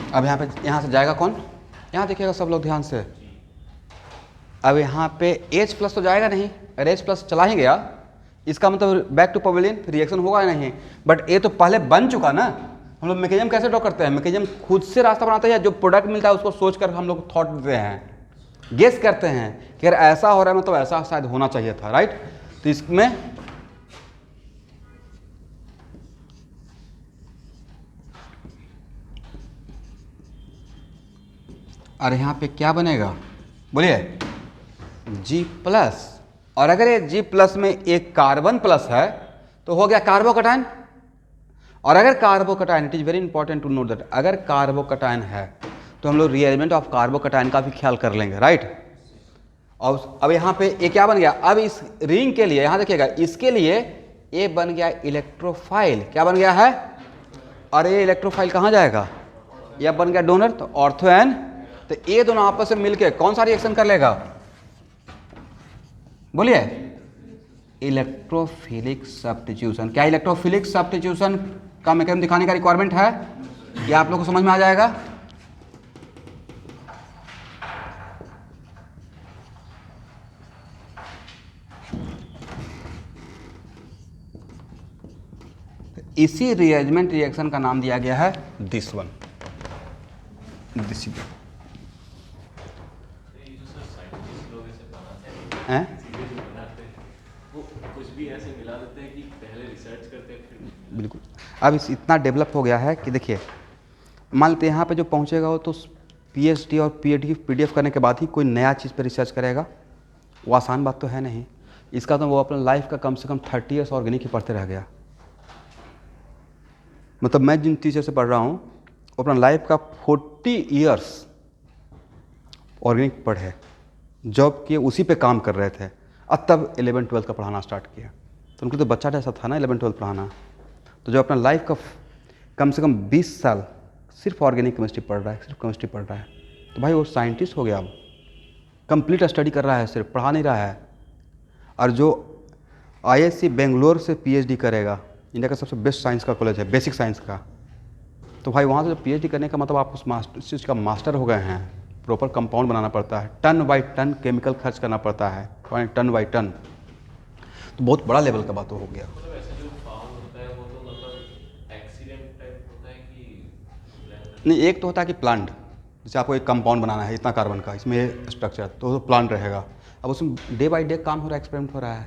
अब यहाँ से जाएगा कौन, यहाँ देखिएगा सब लोग ध्यान से। अब यहाँ पे H+ तो जाएगा नहीं, अरे H+ चला ही गया, इसका मतलब बैक टू पवेलियन रिएक्शन होगा नहीं। बट ये तो पहले बन चुका ना। हम लोग मैकेनिज्म कैसे ड्रॉ करते हैं, मैकेनिज्म खुद से रास्ता बनाते हैं, जो प्रोडक्ट मिलता है उसको सोचकर हम लोग थॉट देते हैं, गेस करते हैं कि अगर ऐसा हो रहा है मतलब ऐसा शायद होना चाहिए था, राइट। तो इसमें और यहाँ पे क्या बनेगा बोलिए, G+। और अगर ये G+ में एक कार्बन प्लस है तो हो गया कार्बोकटायन। और अगर carbocation, it is very important to note that, अगर कार्बोकटायन है तो हम लोग रीअरेंजमेंट ऑफ कार्बोकटायन का भी ख्याल कर लेंगे, राइट। और अब यहाँ पे ये क्या बन गया, अब इस रिंग के लिए यहाँ देखिएगा, इसके लिए ये बन गया इलेक्ट्रोफाइल, क्या बन गया है, और ये इलेक्ट्रोफाइल कहाँ जाएगा, यह बन गया डोनर, तो ऑर्थो एन। तो ये दोनों आपस में मिलके कौन सा रिएक्शन कर लेगा बोलिए, इलेक्ट्रोफिलिक सब्स्टिट्यूशन। क्या इलेक्ट्रोफिलिक सब्स्टिट्यूशन का मैकेनिज्म दिखाने का रिक्वायरमेंट है, ये आप लोग को समझ में आ जाएगा। इसी रीअरेंजमेंट रिएक्शन का नाम दिया गया है दिस वन, दिस हैं कुछ भी ऐसे मिला देते हैं कि पहले रिसर्च करते हैं फिर। बिल्कुल। अब इस इतना डेवलप हो गया है कि देखिए, मान लेते यहाँ पे जो पहुँचेगा वो तो PhD और PhD PDF करने के बाद ही कोई नया चीज़ पे रिसर्च करेगा, वो आसान बात तो है नहीं। इसका तो वो अपना लाइफ का कम से कम 30 ईयर्स ऑर्गेनिक ही पढ़ते रह गया। मतलब मैं जिन टीचर से पढ़ रहा हूँ वो अपना लाइफ का 40 ईयर्स ऑर्गेनिक पढ़े, जॉब किए, उसी पे काम कर रहे थे, अब तब 11-12 का पढ़ाना स्टार्ट किया। तो उनको तो बच्चा जैसा था ना 11-12 पढ़ाना। तो जो अपना लाइफ का कम से कम 20 साल सिर्फ ऑर्गेनिक केमिस्ट्री पढ़ रहा है, सिर्फ केमिस्ट्री पढ़ रहा है, तो भाई वो साइंटिस्ट हो गया। अब कंप्लीट स्टडी कर रहा है, सिर्फ पढ़ा नहीं रहा है। और जो IISc बेंगलोर से PhD करेगा, इंडिया का सबसे बेस्ट साइंस का कॉलेज है, बेसिक साइंस का, तो भाई वहाँ से जो PhD करने का मतलब आप उस चीज़ का मास्टर हो गए हैं। प्रॉपर कंपाउंड बनाना पड़ता है, टन बाई टन केमिकल खर्च करना पड़ता है, टन बाई टन, तो बहुत बड़ा लेवल का बात हो गया। मतलब ऐसे जो फाउंड होता है वो तो मतलब एक्सीडेंट टाइप होता है कि नहीं, एक तो होता है कि प्लांट, जैसे आपको एक कंपाउंड बनाना है इतना कार्बन का, इसमें स्ट्रक्चर, तो प्लांट रहेगा। अब उसमें डे बाई डे काम हो रहा है, एक्सपेरिमेंट हो रहा है,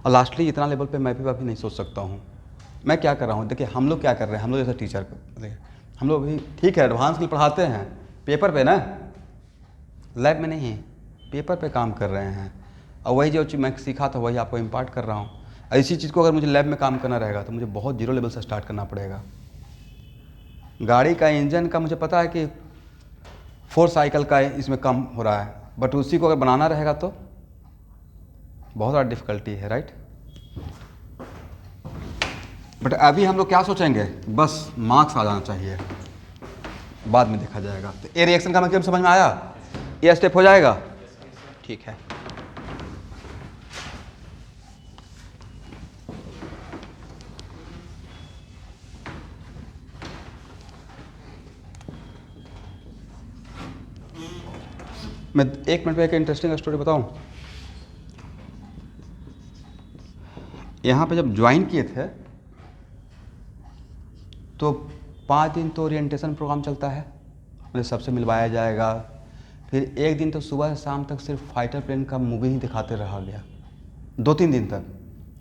और लास्टली इतना लेवल पे मैं भी अभी नहीं सोच सकता हूँ। मैं क्या कर रहा हूँ, देखिए हम लोग क्या कर रहे हैं, हम लोग जैसे टीचर, देखिए हम लोग भी ठीक है एडवांस के लिए पढ़ाते हैं, पेपर पे ना, लैब में नहीं, पेपर पे काम कर रहे हैं, और वही जो चीज़ मैं सीखा था वही आपको इम्पार्ट कर रहा हूँ। ऐसी चीज़ को अगर मुझे लैब में काम करना रहेगा तो मुझे बहुत जीरो लेवल से स्टार्ट करना पड़ेगा। गाड़ी का इंजन का मुझे पता है कि 4 साइकिल का इसमें कम हो रहा है, बट उसी को अगर बनाना रहेगा तो बहुत ज़्यादा डिफ़िकल्टी है, राइट। बट अभी हम लोग क्या सोचेंगे, बस मार्क्स आ जाना चाहिए, बाद में देखा जाएगा। तो ए रिएक्शन का मतलब समझ में आया, ये स्टेप हो जाएगा, ठीक है। मैं 1 मिनट में एक इंटरेस्टिंग स्टोरी बताऊं। यहाँ पे जब ज्वाइन किए थे तो 5 दिन तो ओरिएंटेशन प्रोग्राम चलता है, मुझे सबसे मिलवाया जाएगा। फिर एक दिन तो सुबह से शाम तक सिर्फ फाइटर प्लेन का मूवी ही दिखाते रहा गया, 2-3 दिन तक,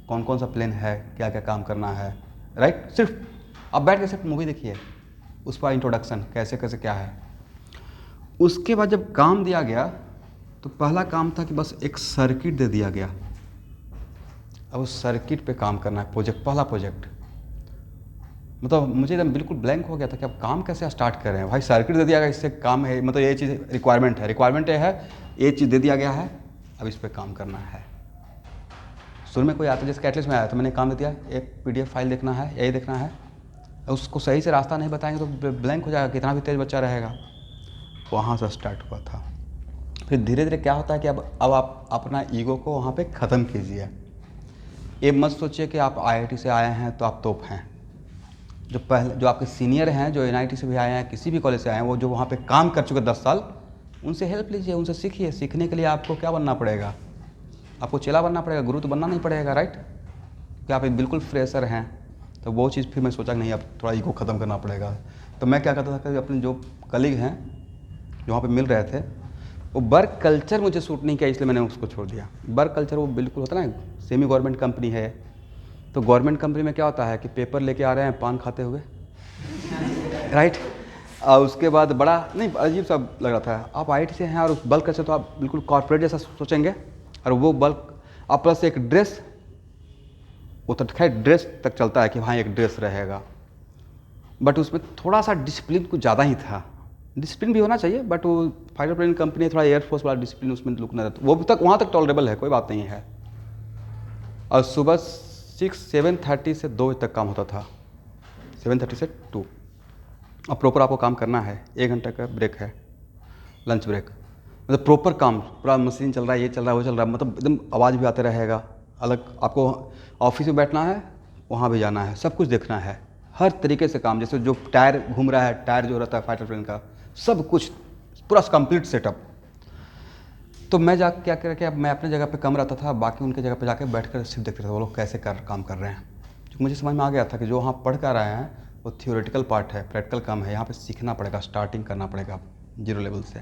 कौन कौन सा प्लेन है, क्या क्या काम करना है, राइट। सिर्फ आप बैठ के सिर्फ मूवी देखिए, उस पर इंट्रोडक्शन कैसे कैसे क्या है। उसके बाद जब काम दिया गया तो पहला काम था कि बस एक सर्किट दे दिया गया, अब उस सर्किट पे काम करना है, प्रोजेक्ट, पहला प्रोजेक्ट। मतलब मुझे एकदम बिल्कुल ब्लैंक हो गया था कि अब काम कैसे स्टार्ट कर रहे हैं। भाई सर्किट दे दिया गया, इससे काम है, मतलब ये चीज़ रिक्वायरमेंट है, ये चीज़ दे दिया गया है, अब इस पर काम करना है। शुरू में कोई आता, जैसे कैटलिस्ट में आया तो मैंने काम दे दिया, एक PDF फाइल देखना है, यही देखना है, उसको सही से रास्ता नहीं बताएंगे तो ब्लैंक हो जाएगा, कितना भी तेज बच्चा रहेगा। वहाँ से स्टार्ट हुआ था। फिर धीरे धीरे क्या होता है कि अब आप अपना ईगो को वहाँ पे ख़त्म कीजिए। ये मत सोचिए कि आप IIT से आए हैं तो आप तोप हैं। जो आपके सीनियर हैं, जो NIT से भी आए हैं, किसी भी कॉलेज से आए हैं, वो जो वहाँ पे काम कर चुके 10 साल, उनसे हेल्प लीजिए, उनसे सीखिए। सीखने के लिए आपको क्या बनना पड़ेगा, आपको चेला बनना पड़ेगा, गुरु तो बनना नहीं पड़ेगा, राइट। कि आप एक बिल्कुल फ्रेशर हैं, तो वो चीज़ फिर मैं सोचा कि नहीं, अब थोड़ा ईगो ख़त्म करना पड़ेगा। तो मैं क्या करता था कि अपने जो कलीग हैं जो वहाँ पे मिल रहे थे, वो वर्क कल्चर मुझे सूट नहीं किया, इसलिए मैंने उसको छोड़ दिया। वर्क कल्चर वो बिल्कुल होता ना, सेमी गवर्नमेंट कंपनी है, तो गवर्नमेंट कंपनी में क्या होता है कि पेपर लेके आ रहे हैं पान खाते हुए, राइट। और उसके बाद बड़ा नहीं अजीब सा लग रहा था। आप IIT से हैं और उस बल्क कल्चर तो आप बिल्कुल कॉर्पोरेट जैसा सोचेंगे, और वो बल्क आप प्लस एक ड्रेस, वो तो खैर ड्रेस तक चलता है कि हाँ एक ड्रेस रहेगा, बट उसमें थोड़ा सा डिसिप्लिन कुछ ज़्यादा ही था। डिसिप्लिन भी होना चाहिए, बट वो फाइटर प्लेन कंपनी थोड़ा एयरफोर्स वाला डिसिप्लिन उसमें लुक ना रहता, वो भी तक वहाँ तक टॉलरेबल है, कोई बात नहीं है। और सुबह 7:30 से 2 बजे तक काम होता था, 7:30 से 2, और प्रॉपर आपको काम करना है। 1 घंटे का ब्रेक है, लंच ब्रेक, मतलब प्रॉपर काम, पूरा मशीन चल रहा है, ये चल रहा है, वो चल रहा है, मतलब एकदम आवाज़ भी आते रहेगा। अलग आपको ऑफिस में बैठना है, वहाँ भी जाना है, सब कुछ देखना है, हर तरीके से काम। जैसे जो टायर घूम रहा है, टायर जो रहता है फाइटर प्लेन का, सब कुछ पूरा कंप्लीट सेटअप। तो मैं जा क्या करके, अब मैं अपने जगह पे कम रहता था, बाकी उनके जगह पे जाके बैठकर सिर्फ देखते थे वो लोग कैसे काम कर रहे हैं। तो मुझे समझ में आ गया था कि जो वहाँ पढ़ कर आए हैं वो थियोरेटिकल पार्ट है, प्रैक्टिकल कम है, यहाँ पे सीखना पड़ेगा, स्टार्टिंग करना पड़ेगा जीरो लेवल से।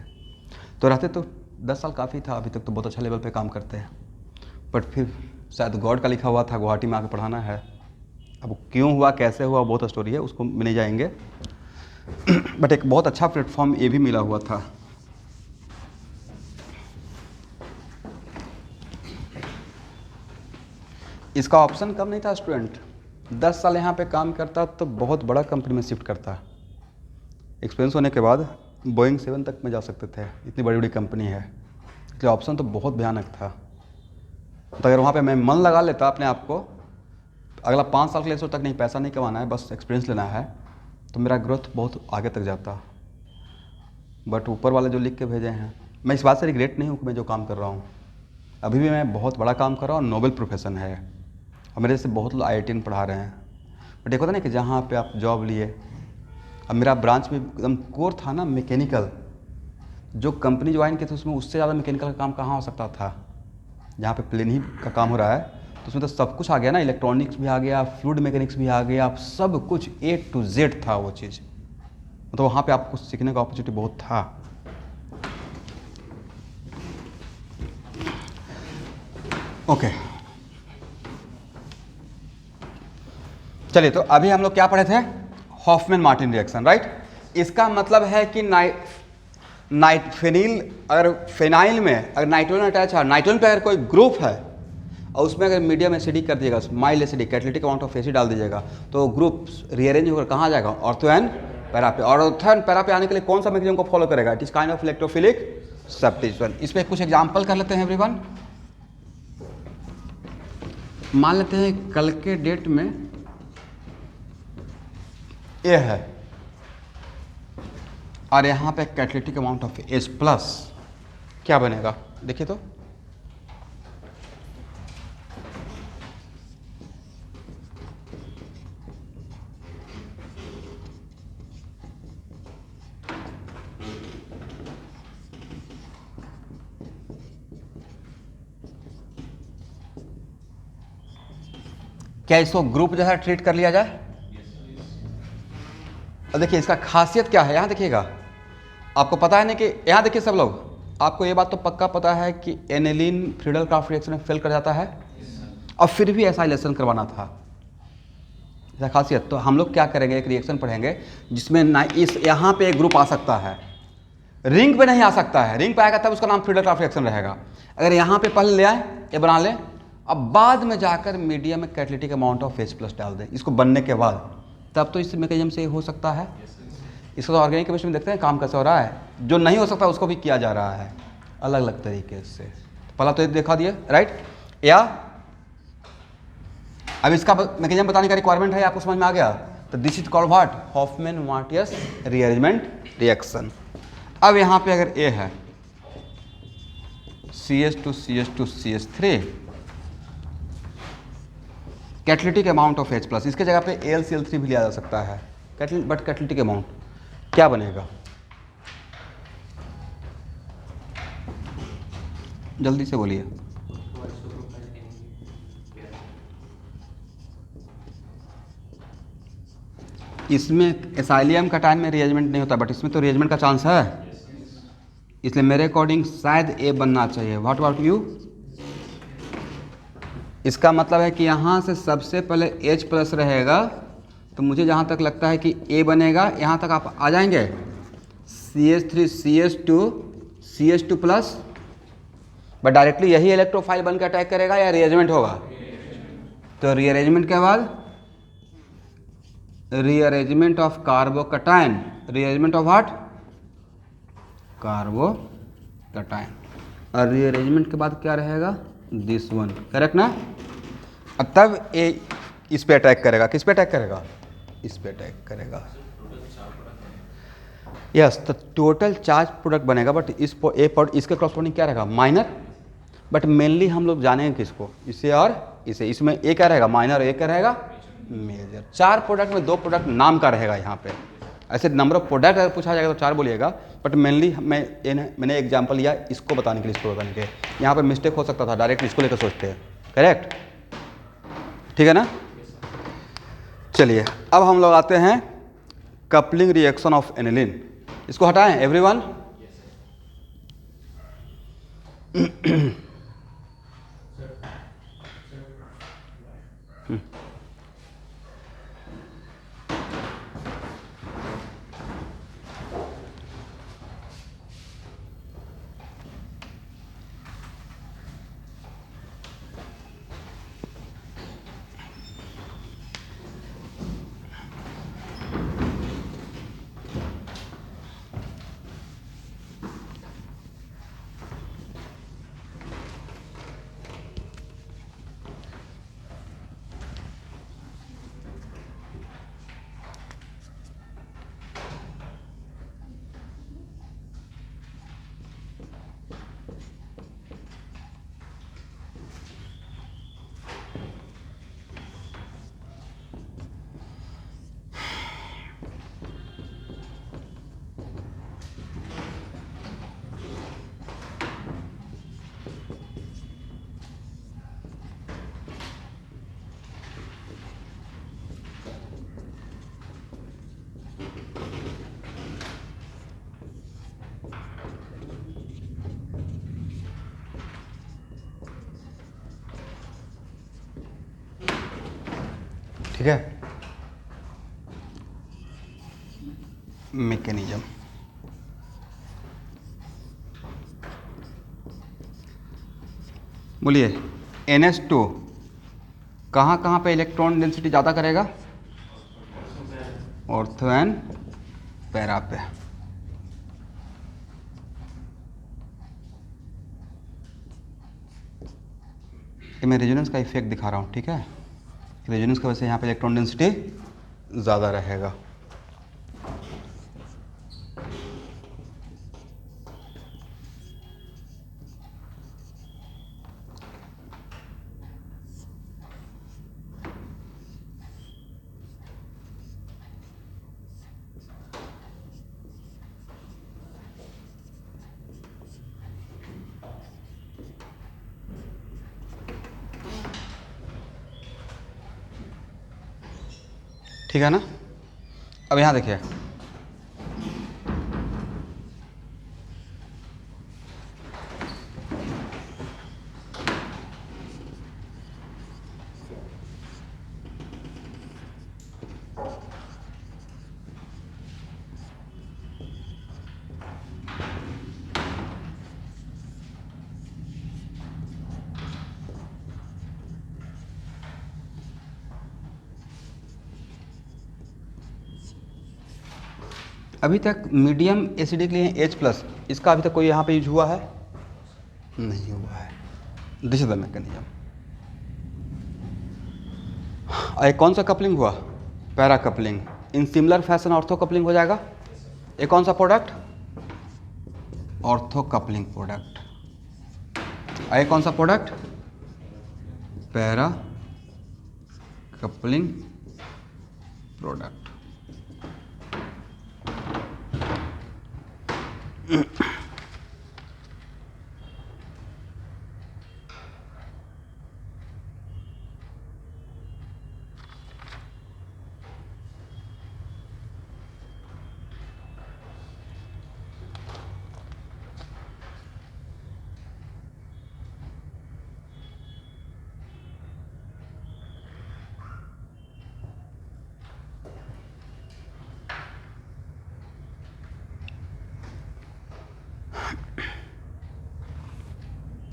तो रहते तो 10 साल काफ़ी था, अभी तक तो बहुत अच्छा लेवल पे काम करते हैं, बट फिर शायद गॉड का लिखा हुआ था गुवाहाटी में आके पढ़ाना है। अब क्यों हुआ, कैसे हुआ, बहुत स्टोरी है, उसको मिले जाएंगे। बट एक बहुत अच्छा प्लेटफॉर्म ये भी मिला हुआ था। इसका ऑप्शन कम नहीं था, स्टूडेंट 10 साल यहाँ पे काम करता तो बहुत बड़ा कंपनी में शिफ्ट करता। एक्सपीरियंस होने के बाद बोइंग 7 तक में जा सकते थे, इतनी बड़ी बड़ी कंपनी है, इसलिए ऑप्शन तो बहुत भयानक था। तो अगर वहाँ पे मैं मन लगा लेता अपने आप को, अगला 5 साल के लिए सोच तक नहीं, पैसा नहीं कमाना है, बस एक्सपीरियंस लेना है, तो मेरा ग्रोथ बहुत आगे तक जाता। बट ऊपर वाले जो लिख के भेजे हैं, मैं इस बात से रिग्रेट नहीं हूँ कि मैं जो काम कर रहा हूँ, अभी भी मैं बहुत बड़ा काम कर रहा हूँ, नोबल प्रोफेशन है और मेरे से बहुत लोग IIT में पढ़ा रहे हैं। बट एक होता ना कि जहाँ पे आप जॉब लिए, अब मेरा ब्रांच में एकदम कोर था ना मैकेनिकल, जो कंपनी ज्वाइन की थी उसमें उससे ज़्यादा मैकेनिकल का काम कहाँ हो सकता था। जहाँ पे प्लेन ही का काम हो रहा है तो उसमें तो सब कुछ आ गया ना, इलेक्ट्रॉनिक्स भी आ गया, फ्लूइड मैकेनिक्स भी आ गया, आप सब कुछ A to Z था वो चीज़। तो वहाँ पे आपको सीखने का अपॉर्चुनिटी बहुत था। ओके चलिए, तो अभी हम लोग क्या पढ़े थे, हॉफमैन मार्टिन रिएक्शन, राइट। इसका मतलब है कि फेनिल, अगर फेनाइल में अगर नाइट्रोजन अटैच है, नाइट्रोजन पे अगर कोई ग्रुप है और उसमें अगर मीडियम एसिडिक कर दिएगा, mild acidic, catalytic amount of acid डाल दीजिएगा, तो ग्रुप रीअरेंज होकर कहाँ जाएगा, ऑर्थो एंड पैरा पे। और ऑर्थो एंड पैरा पे आने के लिए कौन सा मैकेनिज्म को फॉलो करेगा, it is kind of electrophilic substitution. इस पर कुछ एग्जाम्पल कर लेते हैं एवरीवन। मान लेते हैं कल के डेट में ए है और यहाँ पे catalytic amount of H plus, क्या बनेगा देखिए तो। क्या इसको ग्रुप जैसा ट्रीट कर लिया जाए। और देखिए इसका खासियत क्या है, यहाँ देखिएगा, आपको पता है ना कि यहाँ देखिए सब लोग, आपको ये बात तो पक्का पता है कि एनिलीन फ्रीडल क्राफ्ट रिएक्शन में फेल कर जाता है और फिर भी एसाइलेशन करवाना था, ऐसा खासियत। तो हम लोग क्या करेंगे, एक रिएक्शन पढ़ेंगे जिसमें ना इस यहाँ पे एक ग्रुप आ सकता है, रिंग पे नहीं आ सकता है, रिंग पे आएगा तब उसका नाम फ्रीडल क्राफ्ट रिएक्शन रहेगा। अगर यहाँ पे पहले ले आए, ये बना लें, अब बाद में जाकर मीडियम में catalytic amount of H plus डाल दें इसको बनने के बाद, तब तो इस मैकेनिज्म से हो सकता है। इसको तो ऑर्गेनिक केमिस्ट्री में देखते हैं काम कैसे हो रहा है, जो नहीं हो सकता उसको भी किया जा रहा है अलग अलग तरीके से। पहला तो ये देखा दिए, राइट। या अब इसका मैकेनिज्म बताने का रिक्वायरमेंट है, आपको समझ में आ गया। तो this is called what, Hofmann Martius rearrangement reaction. अब यहाँ पे अगर A है CH2CH2CH3, catalytic amount of H plus, इसके जगह पे AlCl3 भी लिया जा सकता है, बट कैटालिटिक अमाउंट क्या बनेगा, जल्दी से बोलिए। इसमें एसाइलियम कटायन में रिएरेंजमेंट नहीं होता, बट इसमें तो रिएरेंजमेंट का चांस है, इसलिए मेरे अकॉर्डिंग शायद A बनना चाहिए। What about you. इसका मतलब है कि यहाँ से सबसे पहले H प्लस रहेगा, तो मुझे जहाँ तक लगता है कि A बनेगा, यहाँ तक आप आ जाएंगे, CH3 CH2 plus, but directly यही इलेक्ट्रोफाइल बन के अटैक करेगा या रीअरेंजमेंट होगा। तो रीअरेंजमेंट के बाद rearrangement of carbocation, rearrangement of what, carbocation, और रीअरेंजमेंट के बाद क्या रहेगा, दिस वन, करेक्ट ना। अब तब ए इस पे अटैक करेगा, किस पे अटैक करेगा, इस पे अटैक करेगा। यस, तो टोटल चार्ज प्रोडक्ट बनेगा, बट इसके क्रॉसपोर्डिंग क्या रहेगा, माइनर। बट मेनली हम लोग जानेंगे किसको, इसे और इसे। इसमें ए क्या रहेगा, माइनर, ए क्या रहेगा, मेजर। 4 प्रोडक्ट में 2 प्रोडक्ट नाम का रहेगा यहाँ पे। ऐसे नंबर ऑफ प्रोडक्ट अगर पूछा जाएगा तो 4 बोलिएगा, बट मेनली मैंने एग्जांपल लिया इसको बताने के लिए, इसको बताने के। यहाँ पे मिस्टेक हो सकता था, डायरेक्ट इसको लेकर सोचते हैं, करेक्ट, ठीक है ना। चलिए अब हम लोग आते हैं कपलिंग रिएक्शन ऑफ एनिलीन। इसको हटाएं एवरीवन। ठीक है। मैकेनिज्म, बोलिए NH2 कहाँ कहाँ पे इलेक्ट्रॉन डेंसिटी ज़्यादा करेगा? ऑर्थो एंड पैरा पे। ये मैं रेजोनेंस का इफेक्ट दिखा रहा हूँ, ठीक है। रेजोनेंस की वजह से यहाँ पे इलेक्ट्रॉन डेंसिटी ज़्यादा रहेगा। ठीक है ना। अब यहाँ देखिए, अभी तक मीडियम एसिडिक लिए H+, इसका अभी तक कोई यहाँ पे यूज हुआ है? नहीं हुआ है। This is the mechanism. एक कौन सा कपलिंग हुआ? Para coupling. In similar fashion ortho coupling हो जाएगा। एक कौन सा प्रोडक्ट? Ortho coupling product. एक कौन सा प्रोडक्ट? Para coupling product.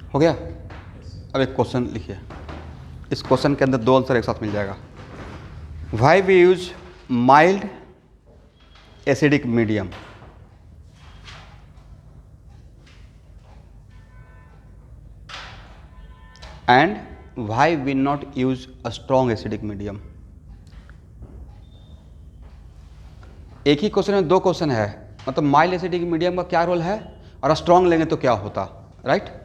हो गया। अब एक क्वेश्चन लिखिए, इस क्वेश्चन के अंदर 2 आंसर एक साथ मिल जाएगा। Why we use mild acidic medium? And why we not use a strong acidic medium? एक ही क्वेश्चन में 2 क्वेश्चन है, मतलब माइल्ड एसिडिक मीडियम का क्या रोल है और स्ट्रॉन्ग लेंगे तो क्या होता, राइट?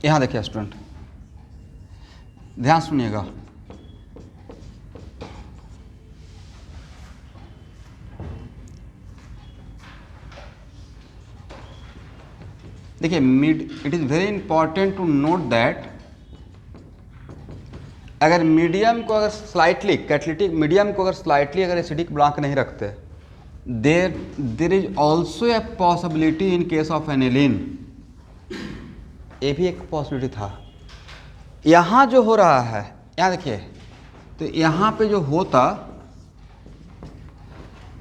यहां देखिए स्टूडेंट, ध्यान सुनिएगा। देखिए, it is very important to note that अगर मीडियम को अगर स्लाइटली कैटलिटिक मीडियम को अगर स्लाइटली अगर एसिडिक बना के नहीं रखते, there is also a possibility in case of aniline. ये भी एक पॉसिबिलिटी था। यहाँ जो हो रहा है, यहाँ देखिए, तो यहाँ पे जो होता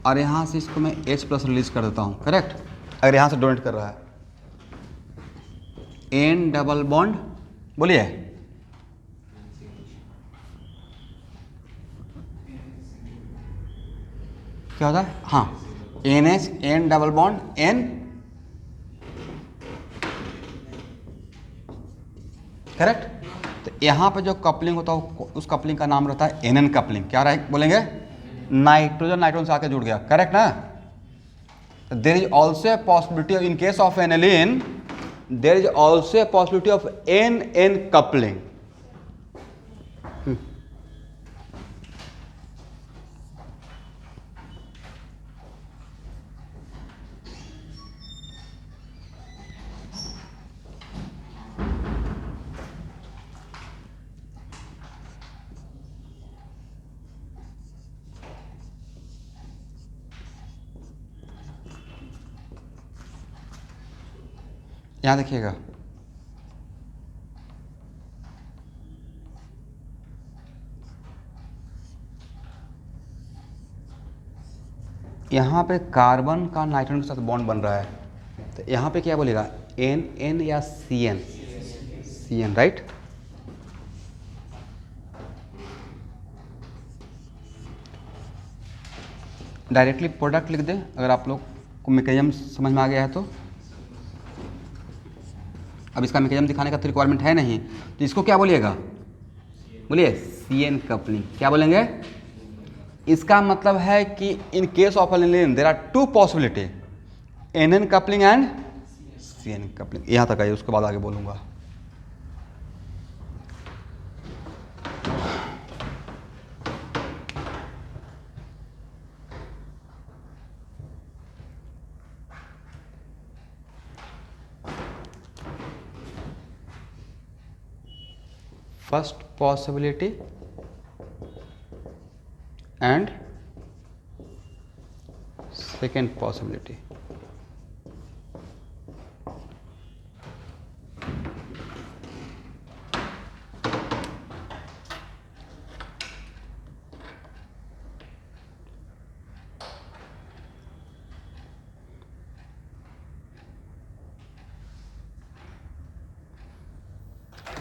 और यहाँ से इसको मैं H+ रिलीज कर देता हूँ, करेक्ट? अगर यहाँ से डोनेट कर रहा है N डबल बॉन्ड, बोलिए क्या होता है? हाँ, NH N double bond N, correct? तो यहाँ पे जो कपलिंग होता है उस कपलिंग का नाम रहता है NN कपलिंग। क्या रहे बोलेंगे? नाइट्रोजन नाइट्रोजन से आके जुड़ गया, करेक्ट ना? There is also a possibility in case of aniline, there is also a possibility of NN coupling. यहाँ देखिएगा, यहाँ पे कार्बन का नाइट्रोजन के साथ बॉन्ड बन रहा है, तो यहाँ पे क्या बोलेगा, एन एन या C N, C N, right. Directly product लिख दें अगर आप लोग को मैकेनिज्म समझ में आ गया है तो। अब इसका मैकेनिज्म दिखाने का तो रिक्वायरमेंट है नहीं, तो इसको क्या बोलिएगा, बोलिए सी एन कपलिंग। क्या बोलेंगे, इसका मतलब है कि in case of aniline there are two possibility, N N coupling and C N coupling. यहाँ तक आइए, उसके बाद आगे बोलूँगा। First possibility and second possibility.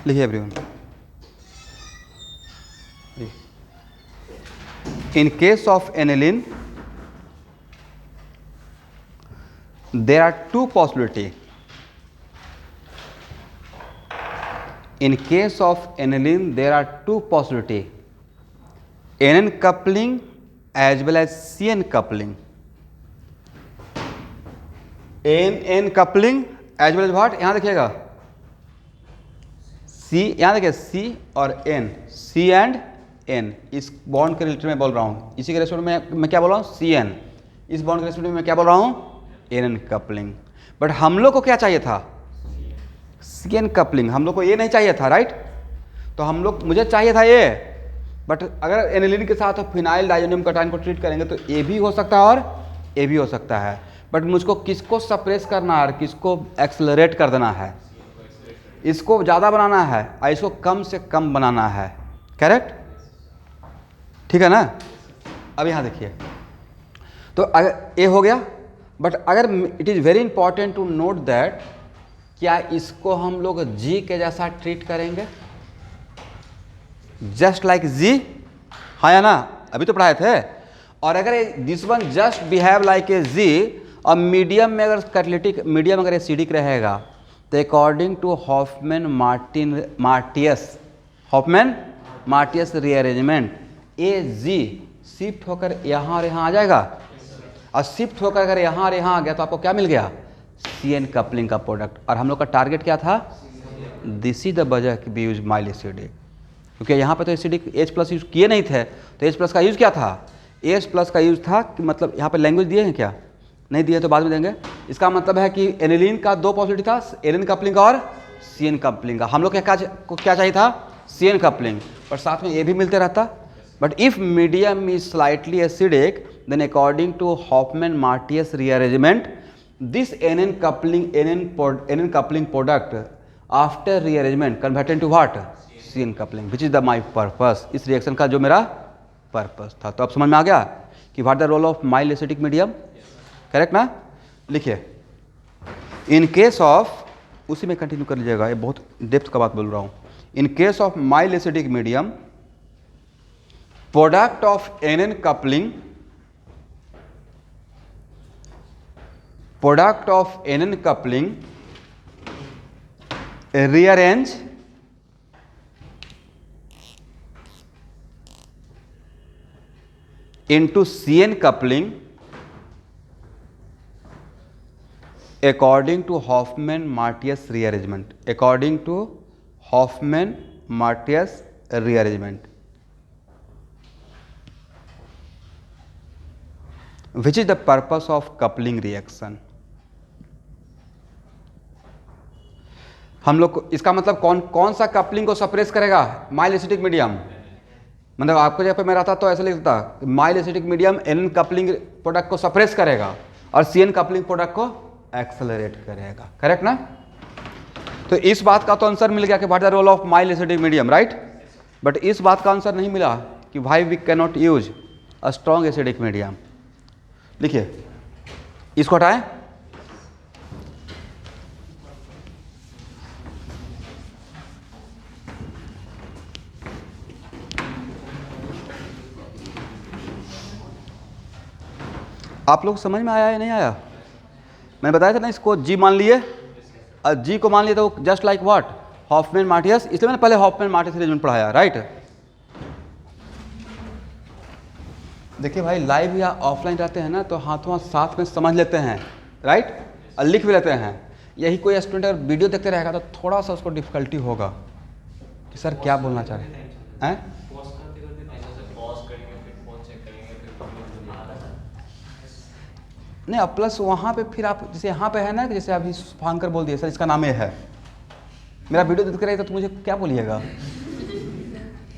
लिखिए everyone. In case of aniline, there are two possibilities. In case of aniline, there are two possibilities: NN coupling as well as CN coupling. NN coupling as well as what? यहाँ देखिएगा C, यहाँ देखिए C और N, C and N, इस bond के related में बोल रहा हूँ। इसी के रेस्पेक्ट में मैं क्या बोल रहा हूँ, CN। इस बॉन्ड के रेस्पेक्ट में मैं क्या बोल रहा हूँ, NN कपलिंग। बट हम लोग को क्या चाहिए था, CN कपलिंग। हम लोग को ये नहीं चाहिए था, राइट। तो हम लोग, मुझे चाहिए था ये, बट अगर एनिलीन के साथ फिनाइल डाइजोनियम कटायन को ट्रीट करेंगे तो ये भी हो सकता है और ये भी हो सकता है। बट मुझको किसको सप्रेस करना है और किसको एक्सेलरेट कर देना है, इसको ज़्यादा बनाना है और इसको कम से कम बनाना है, करेक्ट, ठीक है ना। अब यहाँ देखिए, तो अगर ये हो गया, बट अगर it is very important to note that, क्या इसको हम लोग जी के जैसा ट्रीट करेंगे, जस्ट लाइक जी, हाँ या ना, अभी तो पढ़ाए थे। और अगर this one just behave like a G, और मीडियम में अगर कैटालिटिक मीडियम अगर एसिडिक रहेगा, तो according to Hofmann Martius rearrangement, ए जी शिफ्ट होकर यहाँ और यहाँ आ जाएगा, और शिफ्ट होकर अगर यहाँ और यहाँ आ गया तो आपको क्या मिल गया, सी एन कपलिंग का प्रोडक्ट। और हम लोग का टारगेट क्या था, दिस इज द वजह कि बी यूज माइल्ड एसिडिक, क्योंकि यहाँ पे तो एसिडिक H+ यूज किए नहीं थे, तो H+ का यूज़ क्या था, H+ का यूज़ था कि मतलब यहाँ पे लैंग्वेज दिए हैं क्या, नहीं दिए तो बाद में देंगे। इसका मतलब है कि एनिलीन का दो पॉसिबिलिटी था, एन कपलिंग का और सी एन कपलिंग का। हम लोग को क्या चाहिए था, सी एन कपलिंग, और साथ में ये भी मिलते रहता। But if medium is slightly acidic, then according to Hofmann-Martius rearrangement, this NN coupling product after rearrangement converted into what, CN coupling, which is the my purpose, इस रिएक्शन का जो मेरा पर्पस था। तो अब समझ में आ गया कि what the role of mild acidic medium, correct ना। लिखिए, इन केस ऑफ, उसी में कंटिन्यू कर लीजिएगा, ये बहुत डेप्थ का बात बोल रहा हूँ। इन case of mild acidic medium, product of NN coupling, product of NN coupling rearrange into CN coupling according to Hofmann-Martius rearrangement, according to Hofmann-Martius rearrangement, which is the purpose of coupling reaction। हम लोग को इसका मतलब कौन सा coupling को suppress करेगा, mild acidic medium. मतलब आपको जब पे मैं रहता तो ऐसा लिखता, mild acidic medium N coupling product को सप्रेस करेगा और सी एन कपलिंग प्रोडक्ट को एक्सेलरेट करेगा, करेक्ट ना। तो इस बात का तो आंसर मिल गया कि what the role of mild acidic medium, right. But इस बात का आंसर नहीं मिला कि why we can not use a strong acidic medium. देखिए इसको हटाएं, आप लोग समझ में आया या नहीं आया? मैंने बताया था ना, इसको जी मान लिए, जी को मान लिया तो just like what, Hofmann Martius, इसलिए मैंने पहले हॉफमैन मार्टियस रिजल्ट पढ़ाया, राइट। देखिए भाई, लाइव या ऑफलाइन रहते हैं ना तो हाथों हाथ साथ में समझ लेते हैं, राइट, और लिख भी लेते हैं। यही कोई स्टूडेंट अगर वीडियो देखते रहेगा तो थोड़ा सा उसको डिफिकल्टी होगा कि सर क्या बोलना चाह रहे हैं। नहीं, अब प्लस वहाँ पे फिर आप जैसे यहाँ पे है ना, जैसे अभी फांकर बोल दिए सर इसका नाम ये है, मेरा वीडियो देखते रहेगा तो मुझे क्या बोलिएगा,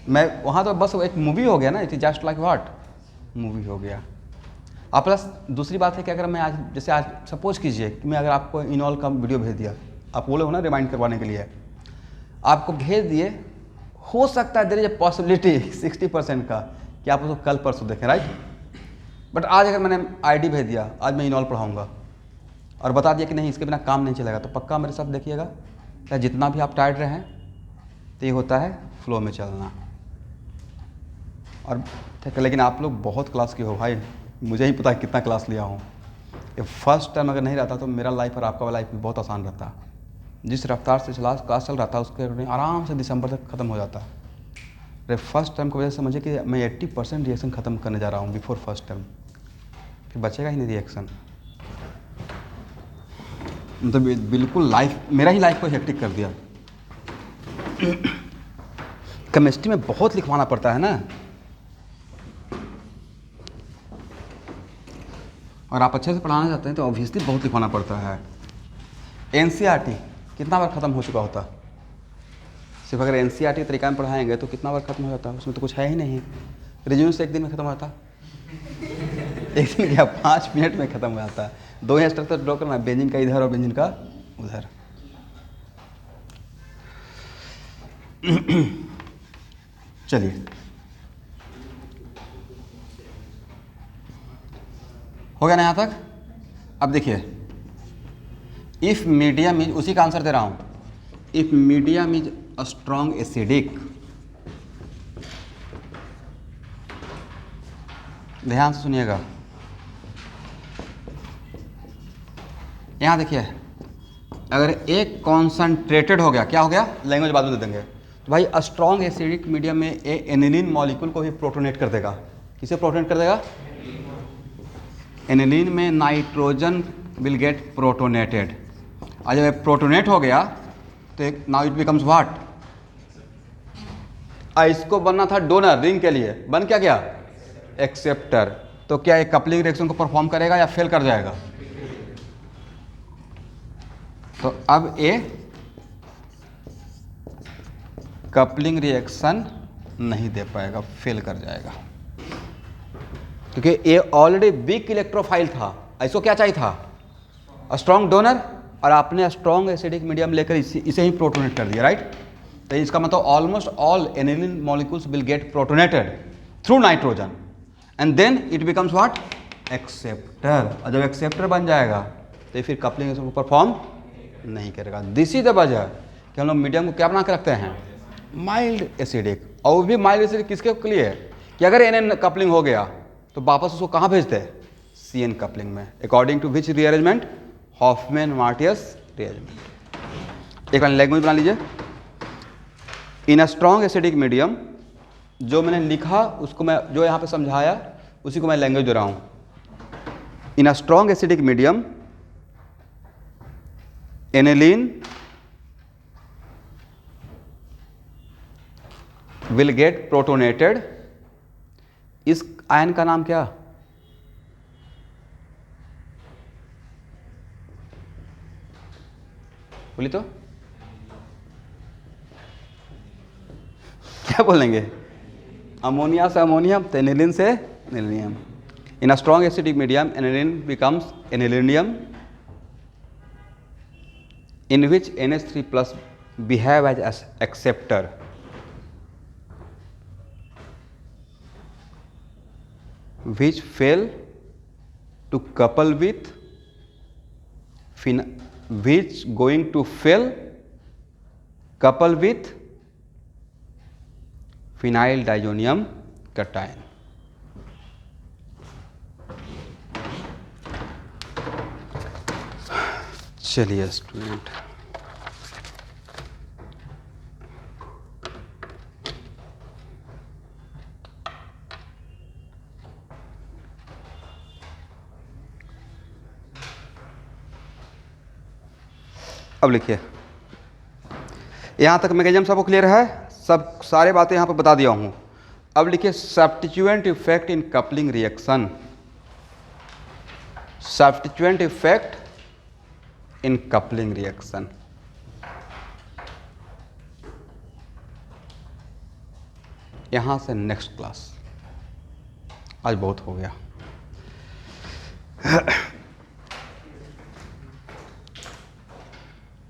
मैं वहाँ तो बस एक मूवी हो गया ना, it is just like what, movie हो गया। अब प्लस दूसरी बात है कि अगर मैं आज जैसे आज सपोज कीजिए कि मैं अगर आपको इनॉल का वीडियो भेज दिया, आप बोले हो ना रिमाइंड करवाने के लिए, आपको भेज दिए, हो सकता है देयर इज ए पॉसिबिलिटी 60% का कि आप उसको कल परसों देखें, राइट। बट आज अगर मैंने आईडी भेज दिया, आज मैं इनॉल पढ़ाऊँगा और बता दिया कि नहीं इसके बिना काम नहीं चलेगा, तो पक्का मेरे साथ देखिएगा, चाहे जितना भी आप टाइट रहें, तो ये होता है फ्लो में चलना। और ठीक है, लेकिन आप लोग बहुत क्लास के हो भाई, मुझे ही पता है कितना क्लास लिया हूँ। ये फर्स्ट टाइम अगर नहीं रहता तो मेरा लाइफ और आपका लाइफ भी बहुत आसान रहता। जिस रफ्तार से क्लास चल रहा था उसके आराम से दिसंबर तक ख़त्म हो जाता। अरे फर्स्ट टाइम की वजह से मुझे कि मैं 80% रिएक्शन ख़त्म करने जा रहा हूँ बिफोर फर्स्ट टाइम, फिर बचेगा ही नहीं रिएक्शन। मतलब बिल्कुल लाइफ, मेरा ही लाइफ को हेक्टिक कर दिया। केमिस्ट्री में बहुत लिखवाना पड़ता है ना, और आप अच्छे से पढ़ाना चाहते हैं तो ऑब्वियसली बहुत लिखवाना पड़ता है। एनसीईआरटी कितना बार ख़त्म हो चुका होता, सिर्फ अगर एनसीईआरटी के तरीका में पढ़ाएंगे तो कितना बार ख़त्म हो जाता, उसमें तो कुछ है ही नहीं। रिज्यूम से एक दिन में ख़त्म होता, एक दिन क्या 5 मिनट में ख़त्म हो जाता। 2 ही स्ट्रक्चर ड्रॉ करना, बेंजीन का इधर और बेंजीन का उधर। चलिए हो गया ना यहाँ तक। अब देखिए, इफ मीडियम इज, उसी का आंसर दे रहा हूँ, if medium is strong acidic, ध्यान से सुनिएगा। यहाँ देखिए, अगर एक कॉन्सनट्रेटेड हो गया, क्या हो गया, लैंग्वेज बाद में दे देंगे, तो भाई स्ट्रॉन्ग एसिडिक मीडियम में एनिलीन मॉलिक्यूल को भी प्रोटोनेट कर देगा। किसे प्रोटोनेट कर देगा? एनिलीन में नाइट्रोजन विल गेट प्रोटोनेटेड, और जब प्रोटोनेट हो गया तो नाउ इट बिकम्स व्हाट, इसको बनना था डोनर रिंग के लिए, बन क्या गया? एक्सेप्टर। तो क्या एक कपलिंग रिएक्शन को परफॉर्म करेगा या फेल कर जाएगा? तो अब ये कपलिंग रिएक्शन नहीं दे पाएगा, फेल कर जाएगा, क्योंकि ये ऑलरेडी वीक इलेक्ट्रोफाइल था। इसको क्या चाहिए था? स्ट्रॉन्ग डोनर, और आपने स्ट्रॉन्ग एसिडिक मीडियम लेकर इसे ही प्रोटोनेट कर दिया, राइट। तो इसका मतलब almost all aniline molecules will get protonated through nitrogen and then it becomes what, acceptor. और जब एक्सेप्टर बन जाएगा तो फिर कपलिंग रिएक्शन को परफॉर्म नहीं करेगा। दिस इज द वजह कि हम लोग मीडियम को क्या बना के रखते हैं, माइल्ड एसिडिक। और वो भी माइल्ड एसिडिक किसके लिए, कि अगर एन कपलिंग हो गया तो वापस उसको कहाँ भेजते हैं, CN कपलिंग में, according to which rearrangement, Hofmann Martius rearrangement. एक बार लैंग्वेज बना लीजिए। In a strong acidic medium, जो मैंने लिखा उसको मैं, जो यहाँ पे समझाया उसी को मैं लैंग्वेज दे रहा हूँ। In a strong acidic medium aniline will get protonated. इस आयन का नाम क्या, बोली तो क्या बोलेंगे? अमोनिया से अमोनियम, तो एनिलीन से anilinium. In a strong acidic medium aniline becomes anilinium in which NH3 plus behave as acceptor, which fail to couple with which going to fail couple with phenyl diazonium cation. चलिए student, अब लिखिए, यहाँ तक mechanism सबको clear है, सब सारे बातें यहाँ पर बता दिया हूँ। अब लिखिए substituent effect in coupling reaction, substituent effect in coupling reaction. यहाँ से नेक्स्ट क्लास, आज बहुत हो गया।